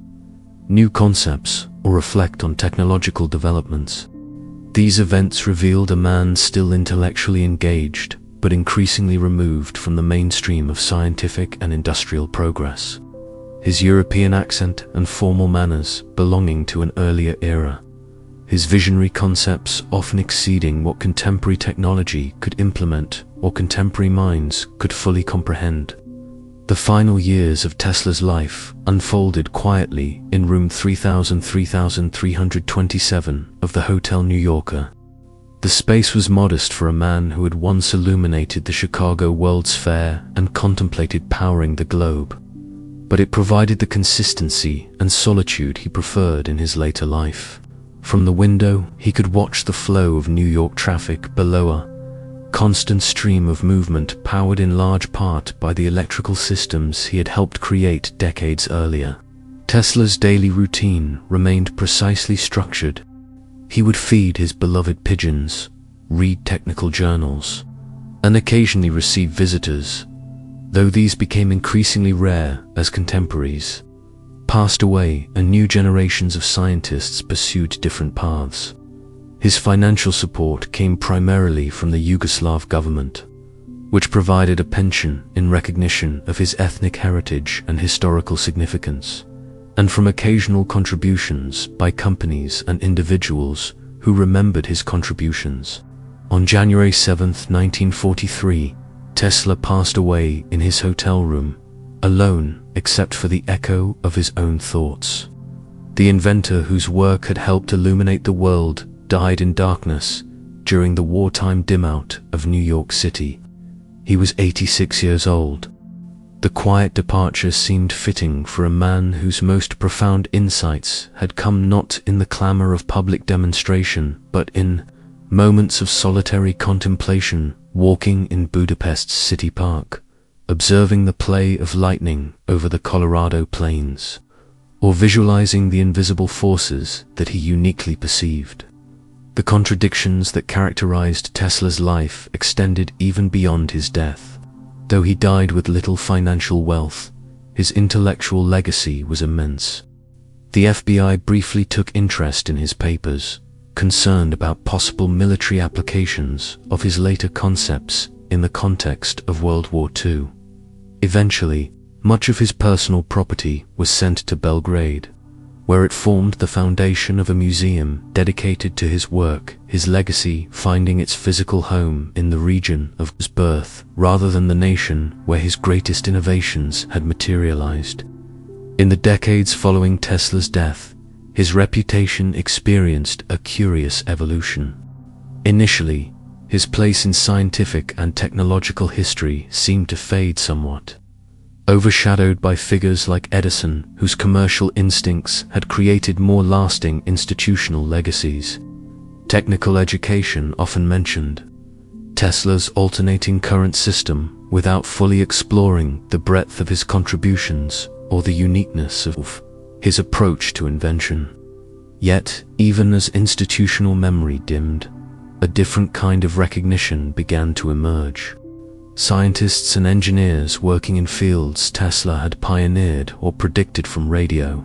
new concepts or reflect on technological developments. These events revealed a man still intellectually engaged, but increasingly removed from the mainstream of scientific and industrial progress. His European accent and formal manners belonging to an earlier era. His visionary concepts often exceeding what contemporary technology could implement or contemporary minds could fully comprehend. The final years of Tesla's life unfolded quietly in room 3327 of the Hotel New Yorker. The space was modest for a man who had once illuminated the Chicago World's Fair and contemplated powering the globe, but it provided the consistency and solitude he preferred in his later life. From the window, he could watch the flow of New York traffic below a constant stream of movement powered in large part by the electrical systems he had helped create decades earlier. Tesla's daily routine remained precisely structured. He would feed his beloved pigeons, read technical journals, and occasionally receive visitors, though these became increasingly rare as contemporaries passed away and new generations of scientists pursued different paths. His financial support came primarily from the Yugoslav government, which provided a pension in recognition of his ethnic heritage and historical significance, and from occasional contributions by companies and individuals who remembered his contributions. On January 7, 1943, Tesla passed away in his hotel room, alone except for the echo of his own thoughts. The inventor whose work had helped illuminate the world died in darkness during the wartime dim-out of New York City. He was 86 years old. The quiet departure seemed fitting for a man whose most profound insights had come not in the clamor of public demonstration, but in moments of solitary contemplation, walking in Budapest's city park, observing the play of lightning over the Colorado plains, or visualizing the invisible forces that he uniquely perceived. The contradictions that characterized Tesla's life extended even beyond his death. Though he died with little financial wealth, his intellectual legacy was immense. The FBI briefly took interest in his papers, concerned about possible military applications of his later concepts in the context of World War II. Eventually, much of his personal property was sent to Belgrade, where it formed the foundation of a museum dedicated to his work, his legacy finding its physical home in the region of his birth rather than the nation where his greatest innovations had materialized. In the decades following Tesla's death, his reputation experienced a curious evolution. Initially, his place in scientific and technological history seemed to fade somewhat, overshadowed by figures like Edison, whose commercial instincts had created more lasting institutional legacies. Technical education often mentioned Tesla's alternating current system without fully exploring the breadth of his contributions or the uniqueness of his approach to invention. Yet, even as institutional memory dimmed, a different kind of recognition began to emerge. Scientists and engineers working in fields Tesla had pioneered or predicted, from radio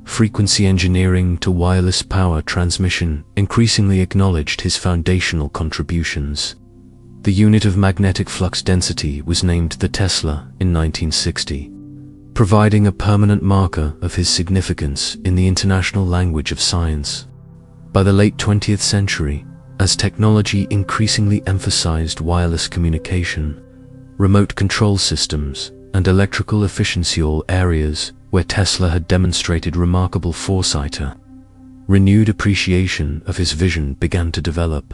frequency engineering to wireless power transmission, increasingly acknowledged his foundational contributions. The unit of magnetic flux density was named the Tesla in 1960, providing a permanent marker of his significance in the international language of science. By the late 20th century, as technology increasingly emphasized wireless communication, remote control systems, and electrical efficiency, all areas where Tesla had demonstrated remarkable foresight, renewed appreciation of his vision began to develop.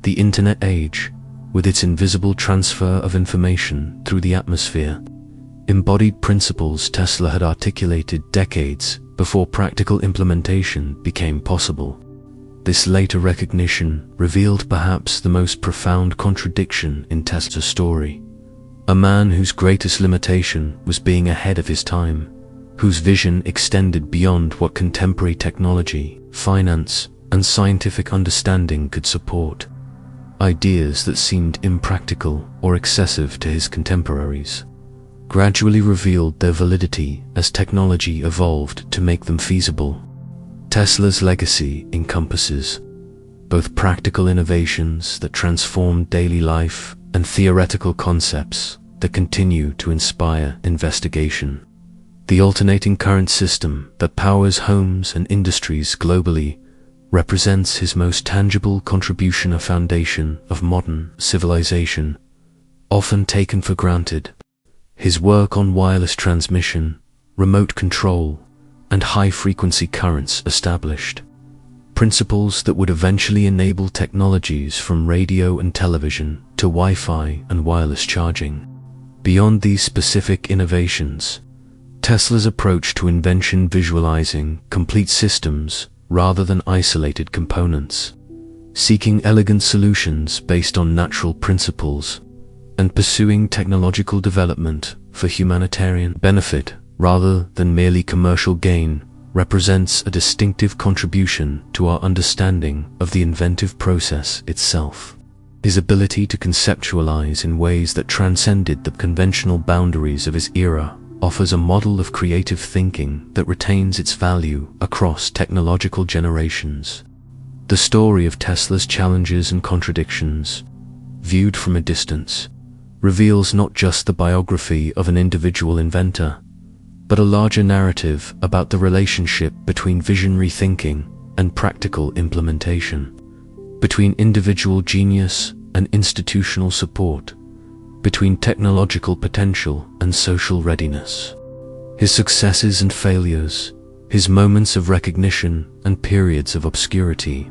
The Internet age, with its invisible transfer of information through the atmosphere, embodied principles Tesla had articulated decades before practical implementation became possible. This later recognition revealed perhaps the most profound contradiction in Tesla's story. A man whose greatest limitation was being ahead of his time, whose vision extended beyond what contemporary technology, finance, and scientific understanding could support. Ideas that seemed impractical or excessive to his contemporaries. gradually revealed their validity as technology evolved to make them feasible. Tesla's legacy encompasses both practical innovations that transformed daily life and theoretical concepts that continue to inspire investigation. The alternating current system that powers homes and industries globally represents his most tangible contribution, a foundation of modern civilization, often taken for granted. His work on wireless transmission, remote control, and high-frequency currents established principles that would eventually enable technologies from radio and television to Wi-Fi and wireless charging. Beyond these specific innovations, Tesla's approach to invention, visualizing complete systems rather than isolated components, seeking elegant solutions based on natural principles, and pursuing technological development for humanitarian benefit rather than merely commercial gain, represents a distinctive contribution to our understanding of the inventive process itself. His ability to conceptualize in ways that transcended the conventional boundaries of his era offers a model of creative thinking that retains its value across technological generations. The story of Tesla's challenges and contradictions, viewed from a distance, reveals not just the biography of an individual inventor, but a larger narrative about the relationship between visionary thinking and practical implementation, between individual genius and institutional support, between technological potential and social readiness. His successes and failures, his moments of recognition and periods of obscurity,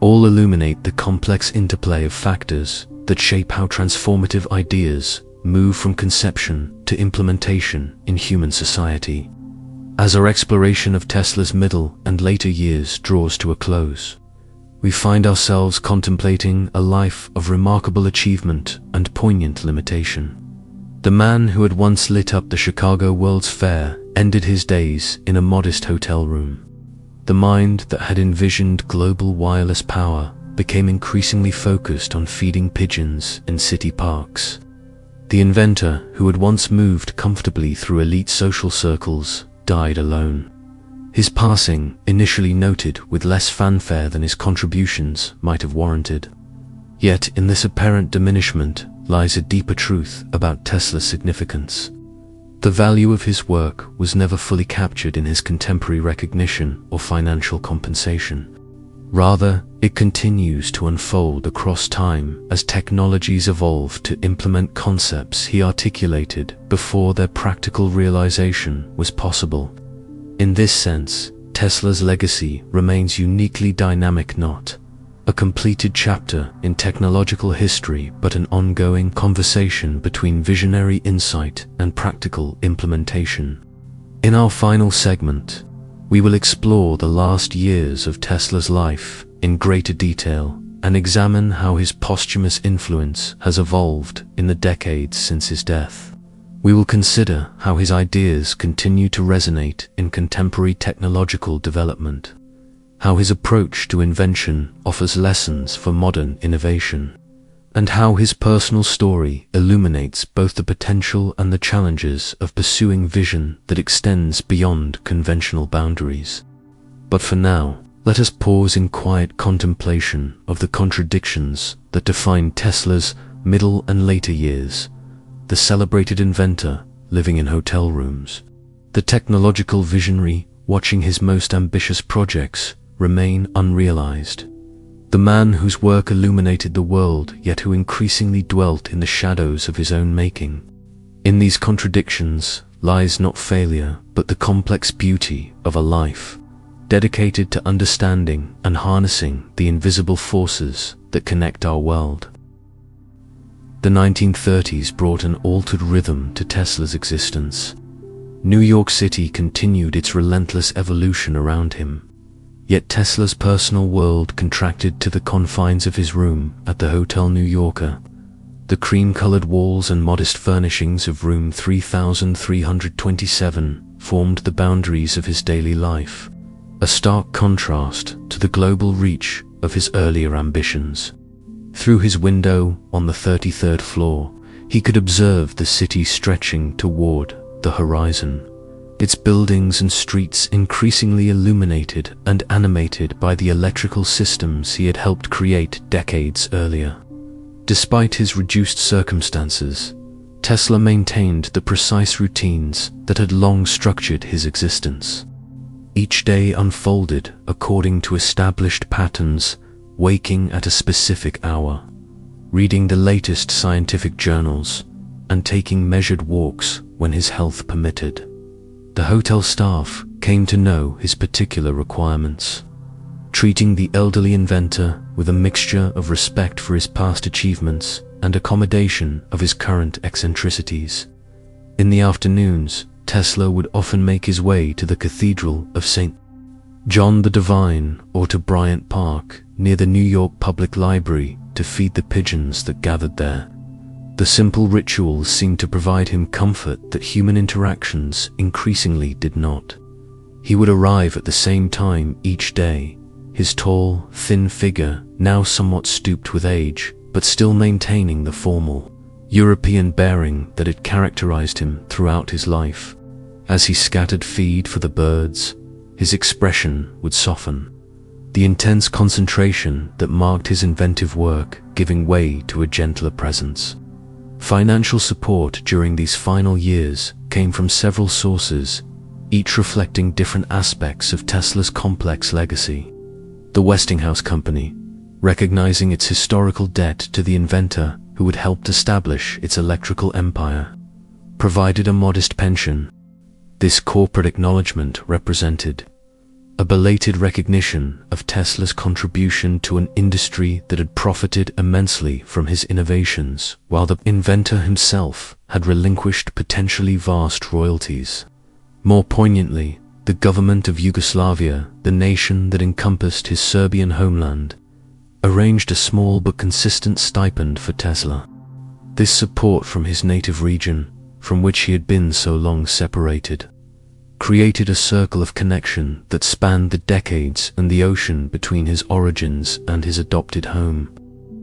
all illuminate the complex interplay of factors that shape how transformative ideas move from conception to implementation in human society. As our exploration of Tesla's middle and later years draws to a close, we find ourselves contemplating a life of remarkable achievement and poignant limitation. The man who had once lit up the Chicago World's Fair ended his days in a modest hotel room. The mind that had envisioned global wireless power became increasingly focused on feeding pigeons in city parks. The inventor who had once moved comfortably through elite social circles died alone. His passing, initially noted with less fanfare than his contributions might have warranted. Yet in this apparent diminishment lies a deeper truth about Tesla's significance. The value of his work was never fully captured in his contemporary recognition or financial compensation. Rather, it continues to unfold across time as technologies evolve to implement concepts he articulated before their practical realization was possible. In this sense, Tesla's legacy remains uniquely dynamic, not a completed chapter in technological history, but an ongoing conversation between visionary insight and practical implementation. In our final segment, we will explore the last years of Tesla's life in greater detail and examine how his posthumous influence has evolved in the decades since his death. We will consider how his ideas continue to resonate in contemporary technological development, how his approach to invention offers lessons for modern innovation, and how his personal story illuminates both the potential and the challenges of pursuing vision that extends beyond conventional boundaries. But for now, let us pause in quiet contemplation of the contradictions that define Tesla's middle and later years, the celebrated inventor living in hotel rooms, the technological visionary watching his most ambitious projects remain unrealized, the man whose work illuminated the world yet who increasingly dwelt in the shadows of his own making. In these contradictions lies not failure, but the complex beauty of a life dedicated to understanding and harnessing the invisible forces that connect our world. The 1930s brought an altered rhythm to Tesla's existence. New York City continued its relentless evolution around him. Yet Tesla's personal world contracted to the confines of his room at the Hotel New Yorker. The cream-colored walls and modest furnishings of room 3327 formed the boundaries of his daily life, a stark contrast to the global reach of his earlier ambitions. Through his window on the 33rd floor, He could observe the city stretching toward the horizon, its buildings and streets increasingly illuminated and animated by the electrical systems he had helped create decades earlier. Despite his reduced circumstances, Tesla maintained the precise routines that had long structured his existence. Each day unfolded according to established patterns, waking at a specific hour, reading the latest scientific journals, and taking measured walks when his health permitted. The hotel staff came to know his particular requirements, treating the elderly inventor with a mixture of respect for his past achievements and accommodation of his current eccentricities. In the afternoons, Tesla would often make his way to the Cathedral of St. John the Divine or to Bryant Park near the New York Public Library to feed the pigeons that gathered there. The simple rituals seemed to provide him comfort that human interactions increasingly did not. He would arrive at the same time each day, his tall, thin figure now somewhat stooped with age, but still maintaining the formal, European bearing that had characterized him throughout his life. As he scattered feed for the birds, his expression would soften, the intense concentration that marked his inventive work giving way to a gentler presence. Financial support during these final years came from several sources, each reflecting different aspects of Tesla's complex legacy. The Westinghouse Company, recognizing its historical debt to the inventor who had helped establish its electrical empire, provided a modest pension. This corporate acknowledgement represented a belated recognition of Tesla's contribution to an industry that had profited immensely from his innovations, while the inventor himself had relinquished potentially vast royalties. More poignantly, the government of Yugoslavia, the nation that encompassed his Serbian homeland, arranged a small but consistent stipend for Tesla. This support from his native region, from which he had been so long separated, created a circle of connection that spanned the decades and the ocean between his origins and his adopted home.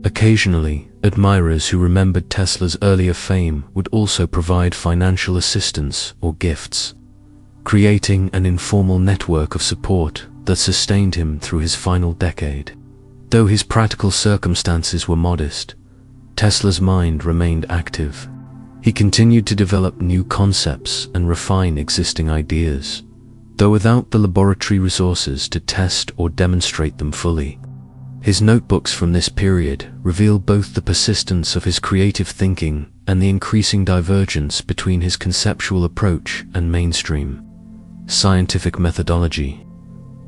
Occasionally, admirers who remembered Tesla's earlier fame would also provide financial assistance or gifts, creating an informal network of support that sustained him through his final decade. Though his practical circumstances were modest, Tesla's mind remained active. He continued to develop new concepts and refine existing ideas, though without the laboratory resources to test or demonstrate them fully. His notebooks from this period reveal both the persistence of his creative thinking and the increasing divergence between his conceptual approach and mainstream scientific methodology.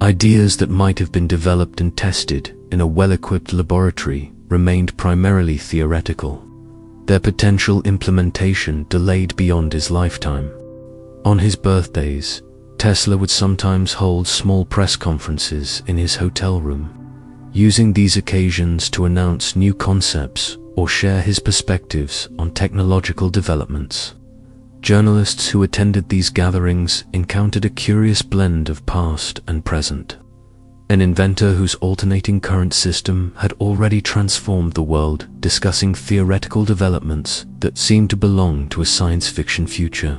Ideas that might have been developed and tested in a well-equipped laboratory remained primarily theoretical, their potential implementation delayed beyond his lifetime. On his birthdays, Tesla would sometimes hold small press conferences in his hotel room, using these occasions to announce new concepts or share his perspectives on technological developments. Journalists who attended these gatherings encountered a curious blend of past and present. An inventor whose alternating current system had already transformed the world, discussing theoretical developments that seemed to belong to a science fiction future.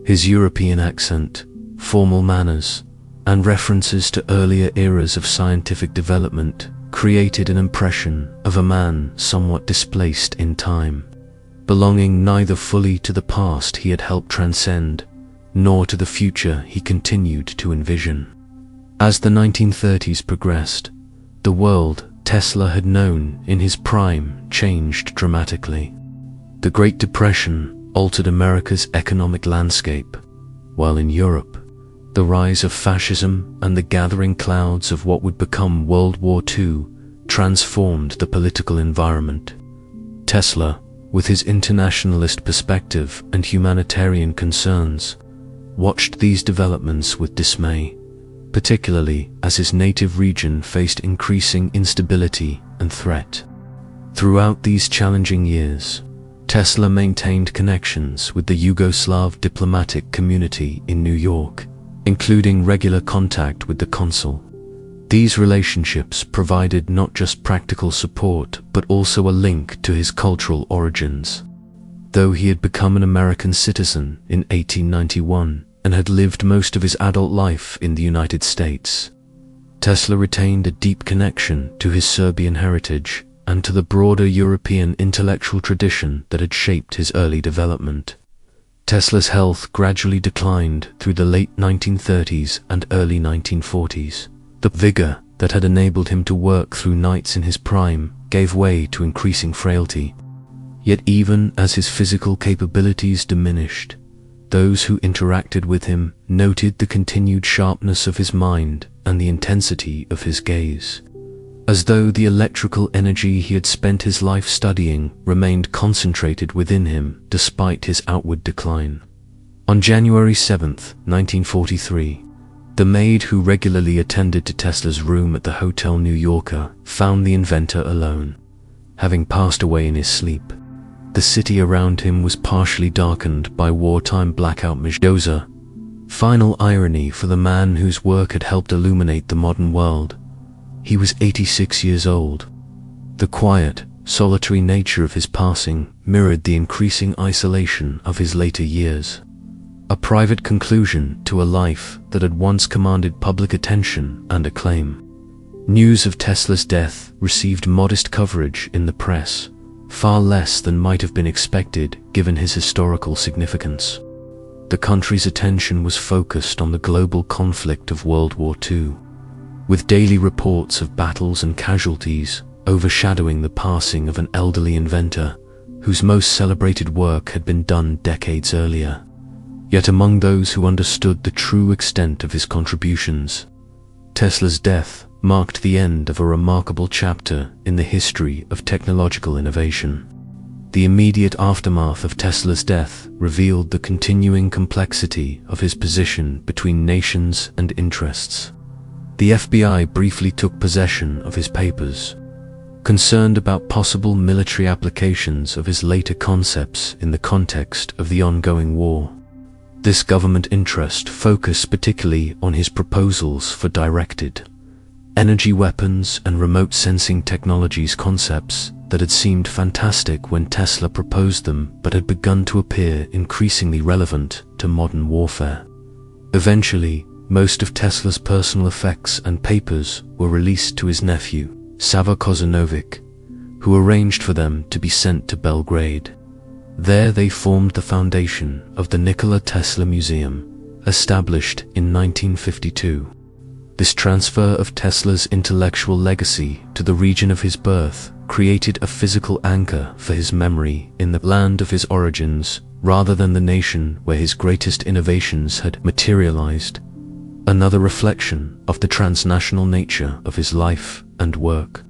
His European accent, formal manners, and references to earlier eras of scientific development created an impression of a man somewhat displaced in time, belonging neither fully to the past he had helped transcend, nor to the future he continued to envision. As the 1930s progressed, the world Tesla had known in his prime changed dramatically. The Great Depression altered America's economic landscape, while in Europe, the rise of fascism and the gathering clouds of what would become World War II transformed the political environment. Tesla, with his internationalist perspective and humanitarian concerns, watched these developments with dismay, particularly as his native region faced increasing instability and threat. Throughout these challenging years, Tesla maintained connections with the Yugoslav diplomatic community in New York, including regular contact with the consul. These relationships provided not just practical support but also a link to his cultural origins. Though he had become an American citizen in 1891 and had lived most of his adult life in the United States, Tesla retained a deep connection to his Serbian heritage and to the broader European intellectual tradition that had shaped his early development. Tesla's health gradually declined through the late 1930s and early 1940s. The vigor that had enabled him to work through nights in his prime gave way to increasing frailty. Yet even as his physical capabilities diminished, those who interacted with him noted the continued sharpness of his mind and the intensity of his gaze, as though the electrical energy he had spent his life studying remained concentrated within him despite his outward decline. On January 7, 1943, the maid who regularly attended to Tesla's room at the Hotel New Yorker found the inventor alone, having passed away in his sleep. The city around him was partially darkened by wartime blackout measures. Final irony for the man whose work had helped illuminate the modern world. He was 86 years old. The quiet, solitary nature of his passing mirrored the increasing isolation of his later years. A private conclusion to a life that had once commanded public attention and acclaim. News of Tesla's death received modest coverage in the press, far less than might have been expected given his historical significance. The country's attention was focused on the global conflict of World War II, with daily reports of battles and casualties overshadowing the passing of an elderly inventor whose most celebrated work had been done decades earlier. Yet among those who understood the true extent of his contributions, Tesla's death marked the end of a remarkable chapter in the history of technological innovation. The immediate aftermath of Tesla's death revealed the continuing complexity of his position between nations and interests. The FBI briefly took possession of his papers, concerned about possible military applications of his later concepts in the context of the ongoing war. This government interest focused particularly on his proposals for directed energy weapons and remote sensing technologies, concepts that had seemed fantastic when Tesla proposed them but had begun to appear increasingly relevant to modern warfare. Eventually, most of Tesla's personal effects and papers were released to his nephew, Sava Kozanovic, who arranged for them to be sent to Belgrade. There they formed the foundation of the Nikola Tesla Museum, established in 1952. This transfer of Tesla's intellectual legacy to the region of his birth created a physical anchor for his memory in the land of his origins rather than the nation where his greatest innovations had materialized, another reflection of the transnational nature of his life and work.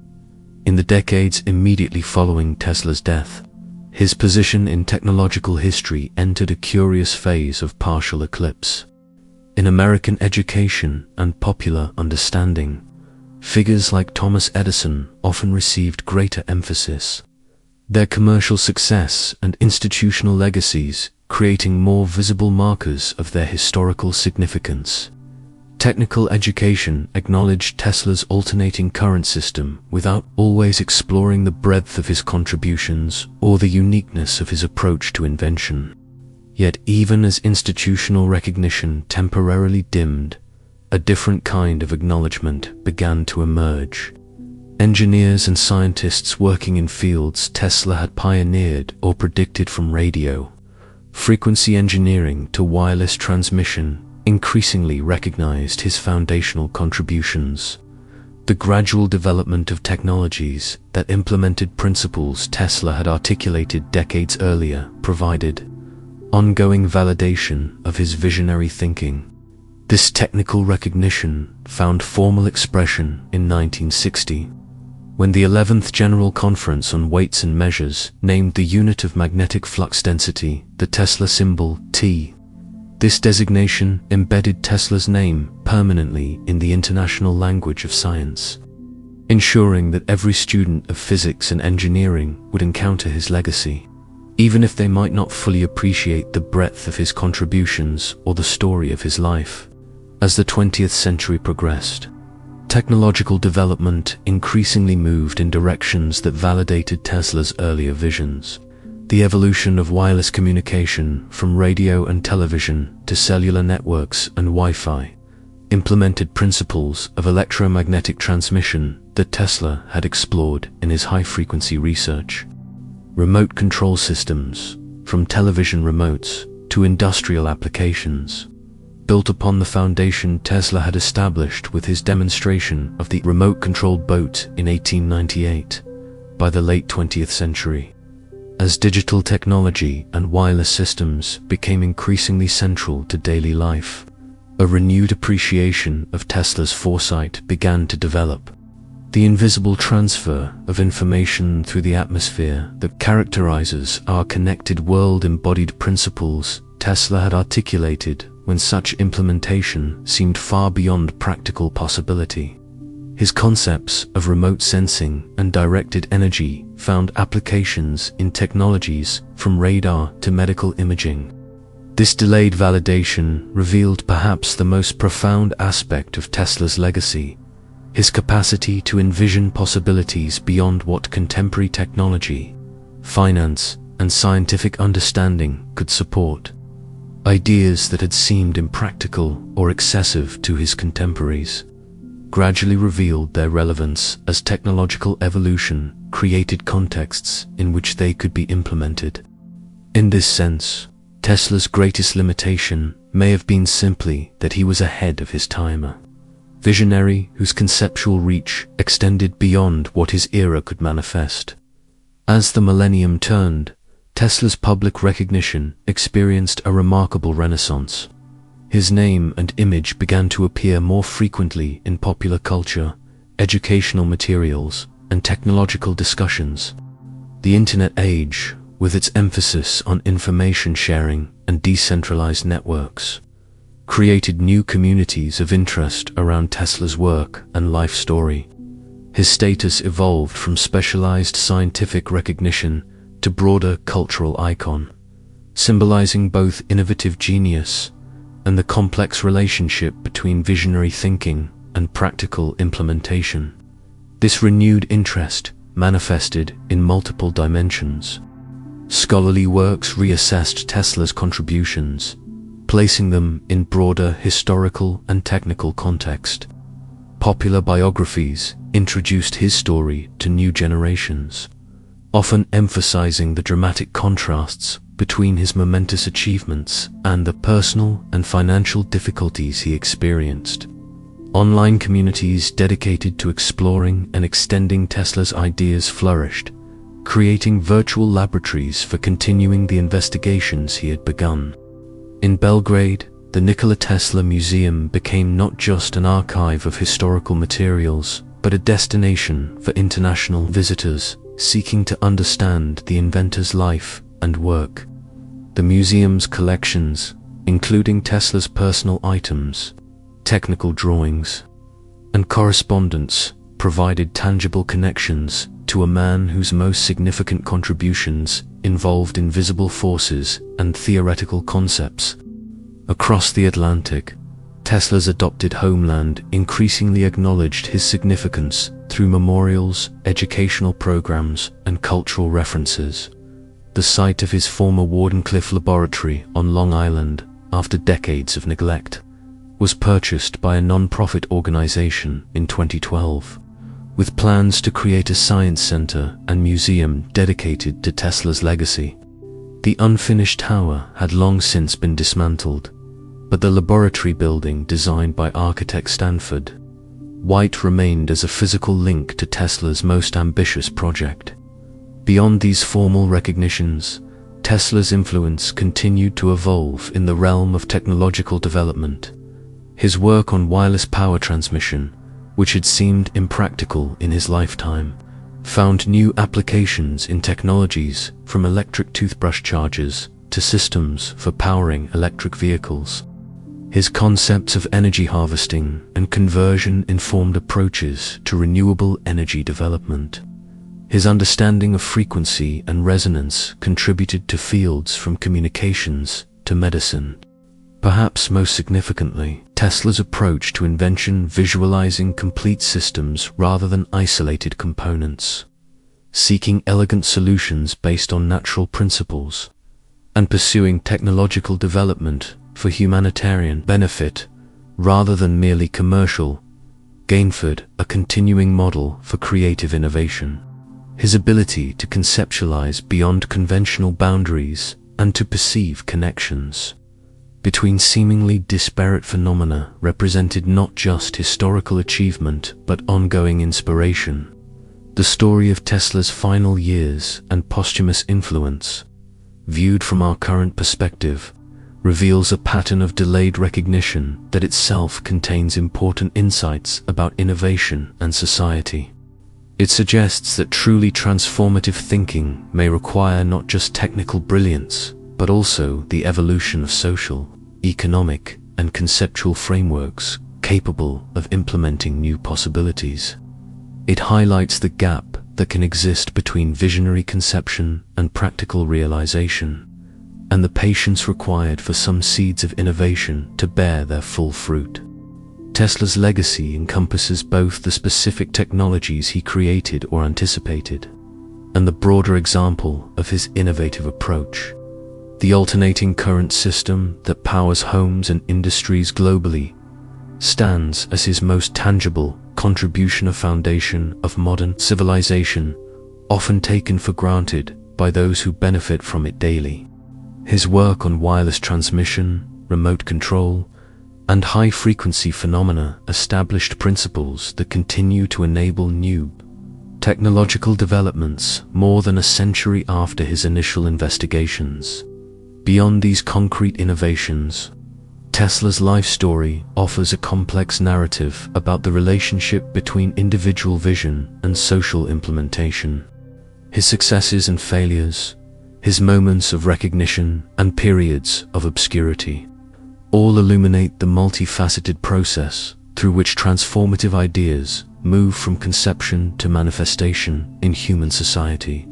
In the decades immediately following Tesla's death, his position in technological history entered a curious phase of partial eclipse. In American education and popular understanding, figures like Thomas Edison often received greater emphasis, their commercial success and institutional legacies creating more visible markers of their historical significance. Technical education acknowledged Tesla's alternating current system without always exploring the breadth of his contributions or the uniqueness of his approach to invention. Yet even as institutional recognition temporarily dimmed, a different kind of acknowledgement began to emerge. Engineers and scientists working in fields Tesla had pioneered or predicted, from radio frequency engineering to wireless transmission, increasingly recognized his foundational contributions. The gradual development of technologies that implemented principles Tesla had articulated decades earlier provided ongoing validation of his visionary thinking. This technical recognition found formal expression in 1960, when the 11th General Conference on Weights and Measures named the unit of magnetic flux density the Tesla symbol T. This designation embedded Tesla's name permanently in the international language of science, ensuring that every student of physics and engineering would encounter his legacy, even if they might not fully appreciate the breadth of his contributions or the story of his life. As the 20th century progressed, technological development increasingly moved in directions that validated Tesla's earlier visions. The evolution of wireless communication from radio and television to cellular networks and Wi-Fi implemented principles of electromagnetic transmission that Tesla had explored in his high-frequency research. Remote control systems, from television remotes to industrial applications, built upon the foundation Tesla had established with his demonstration of the remote-controlled boat in 1898. By the late 20th century, as digital technology and wireless systems became increasingly central to daily life, a renewed appreciation of Tesla's foresight began to develop. The invisible transfer of information through the atmosphere that characterizes our connected world embodied principles Tesla had articulated when such implementation seemed far beyond practical possibility. His concepts of remote sensing and directed energy found applications in technologies from radar to medical imaging. This delayed validation revealed perhaps the most profound aspect of Tesla's legacy: his capacity to envision possibilities beyond what contemporary technology, finance, and scientific understanding could support. Ideas that had seemed impractical or excessive to his contemporaries gradually revealed their relevance as technological evolution created contexts in which they could be implemented. In this sense, Tesla's greatest limitation may have been simply that he was ahead of his time, a visionary whose conceptual reach extended beyond what his era could manifest. As the millennium turned, Tesla's public recognition experienced a remarkable renaissance. His name and image began to appear more frequently in popular culture, educational materials, and technological discussions. The Internet age, with its emphasis on information sharing and decentralized networks, created new communities of interest around Tesla's work and life story. His status evolved from specialized scientific recognition to broader cultural icon, symbolizing both innovative genius and the complex relationship between visionary thinking and practical implementation. This renewed interest manifested in multiple dimensions. Scholarly works reassessed Tesla's contributions, placing them in broader historical and technical context. Popular biographies introduced his story to new generations, often emphasizing the dramatic contrasts between his momentous achievements and the personal and financial difficulties he experienced. Online communities dedicated to exploring and extending Tesla's ideas flourished, creating virtual laboratories for continuing the investigations he had begun. In Belgrade, the Nikola Tesla Museum became not just an archive of historical materials, but a destination for international visitors seeking to understand the inventor's life and work. The museum's collections, including Tesla's personal items, technical drawings, and correspondence, provided tangible connections to a man whose most significant contributions involved invisible forces and theoretical concepts. Across the Atlantic, Tesla's adopted homeland increasingly acknowledged his significance through memorials, educational programs, and cultural references. The site of his former Wardenclyffe laboratory on Long Island, after decades of neglect, was purchased by a non-profit organization in 2012, with plans to create a science center and museum dedicated to Tesla's legacy. The unfinished tower had long since been dismantled, but the laboratory building designed by architect Stanford White remained as a physical link to Tesla's most ambitious project. Beyond these formal recognitions, Tesla's influence continued to evolve in the realm of technological development. His work on wireless power transmission, which had seemed impractical in his lifetime, found new applications in technologies from electric toothbrush chargers to systems for powering electric vehicles. His concepts of energy harvesting and conversion informed approaches to renewable energy development. His understanding of frequency and resonance contributed to fields from communications to medicine. Perhaps most significantly, Tesla's approach to invention visualizing complete systems rather than isolated components. seeking elegant solutions based on natural principles, and pursuing technological development for humanitarian benefit rather than merely commercial, gained a continuing model for creative innovation. His ability to conceptualize beyond conventional boundaries and to perceive connections between seemingly disparate phenomena represented not just historical achievement but ongoing inspiration. The story of Tesla's final years and posthumous influence, viewed from our current perspective, reveals a pattern of delayed recognition that itself contains important insights about innovation and society. It suggests that truly transformative thinking may require not just technical brilliance, but also the evolution of social, economic, and conceptual frameworks capable of implementing new possibilities. It highlights the gap that can exist between visionary conception and practical realization, and the patience required for some seeds of innovation to bear their full fruit. Tesla's legacy encompasses both the specific technologies he created or anticipated, and the broader example of his innovative approach. The alternating current system that powers homes and industries globally stands as his most tangible contribution, a foundation of modern civilization, often taken for granted by those who benefit from it daily. His work on wireless transmission, remote control, and high-frequency phenomena established principles that continue to enable new technological developments more than a century after his initial investigations. Beyond these concrete innovations, Tesla's life story offers a complex narrative about the relationship between individual vision and social implementation. His successes and failures, his moments of recognition and periods of obscurity, all illuminate the multifaceted process through which transformative ideas move from conception to manifestation in human society.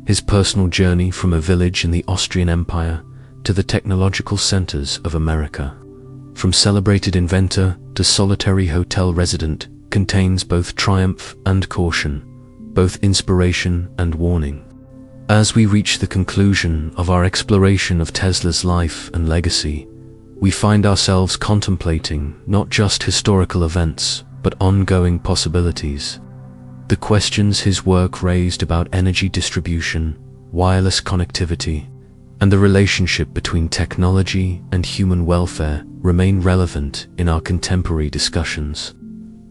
His personal journey from a village in the Austrian Empire to the technological centers of America, from celebrated inventor to solitary hotel resident, contains both triumph and caution, both inspiration and warning. As we reach the conclusion of our exploration of Tesla's life and legacy, we find ourselves contemplating not just historical events, but ongoing possibilities. The questions his work raised about energy distribution, wireless connectivity, and the relationship between technology and human welfare remain relevant in our contemporary discussions.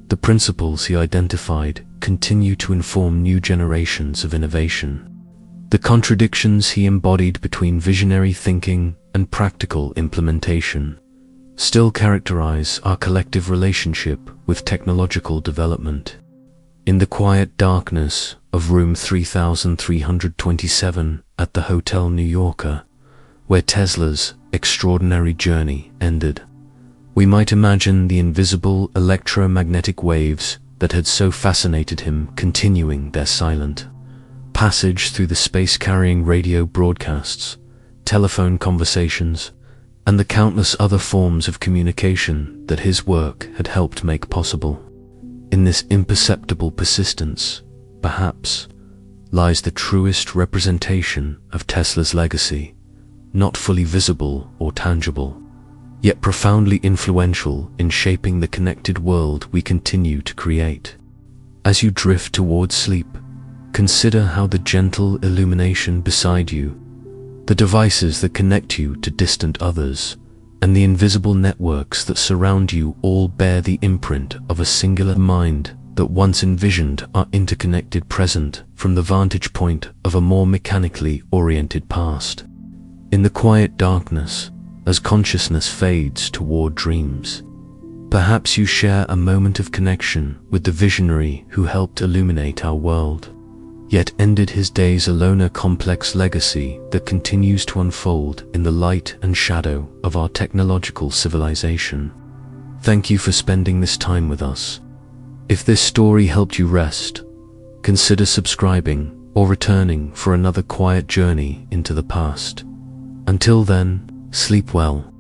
The principles he identified continue to inform new generations of innovation. The contradictions he embodied between visionary thinking and practical implementation still characterize our collective relationship with technological development. In the quiet darkness of room 3327 at the Hotel New Yorker, where Tesla's extraordinary journey ended, we might imagine the invisible electromagnetic waves that had so fascinated him continuing their silent passage through the space-carrying radio broadcasts, telephone conversations, and the countless other forms of communication that his work had helped make possible. In this imperceptible persistence, perhaps, lies the truest representation of Tesla's legacy, not fully visible or tangible, yet profoundly influential in shaping the connected world we continue to create. As you drift towards sleep, consider how the gentle illumination beside you, the devices that connect you to distant others, and the invisible networks that surround you all bear the imprint of a singular mind that once envisioned our interconnected present from the vantage point of a more mechanically oriented past. In the quiet darkness, as consciousness fades toward dreams, perhaps you share a moment of connection with the visionary who helped illuminate our world, yet ended his days alone, a complex legacy that continues to unfold in the light and shadow of our technological civilization. Thank you for spending this time with us. If this story helped you rest, consider subscribing or returning for another quiet journey into the past. Until then, sleep well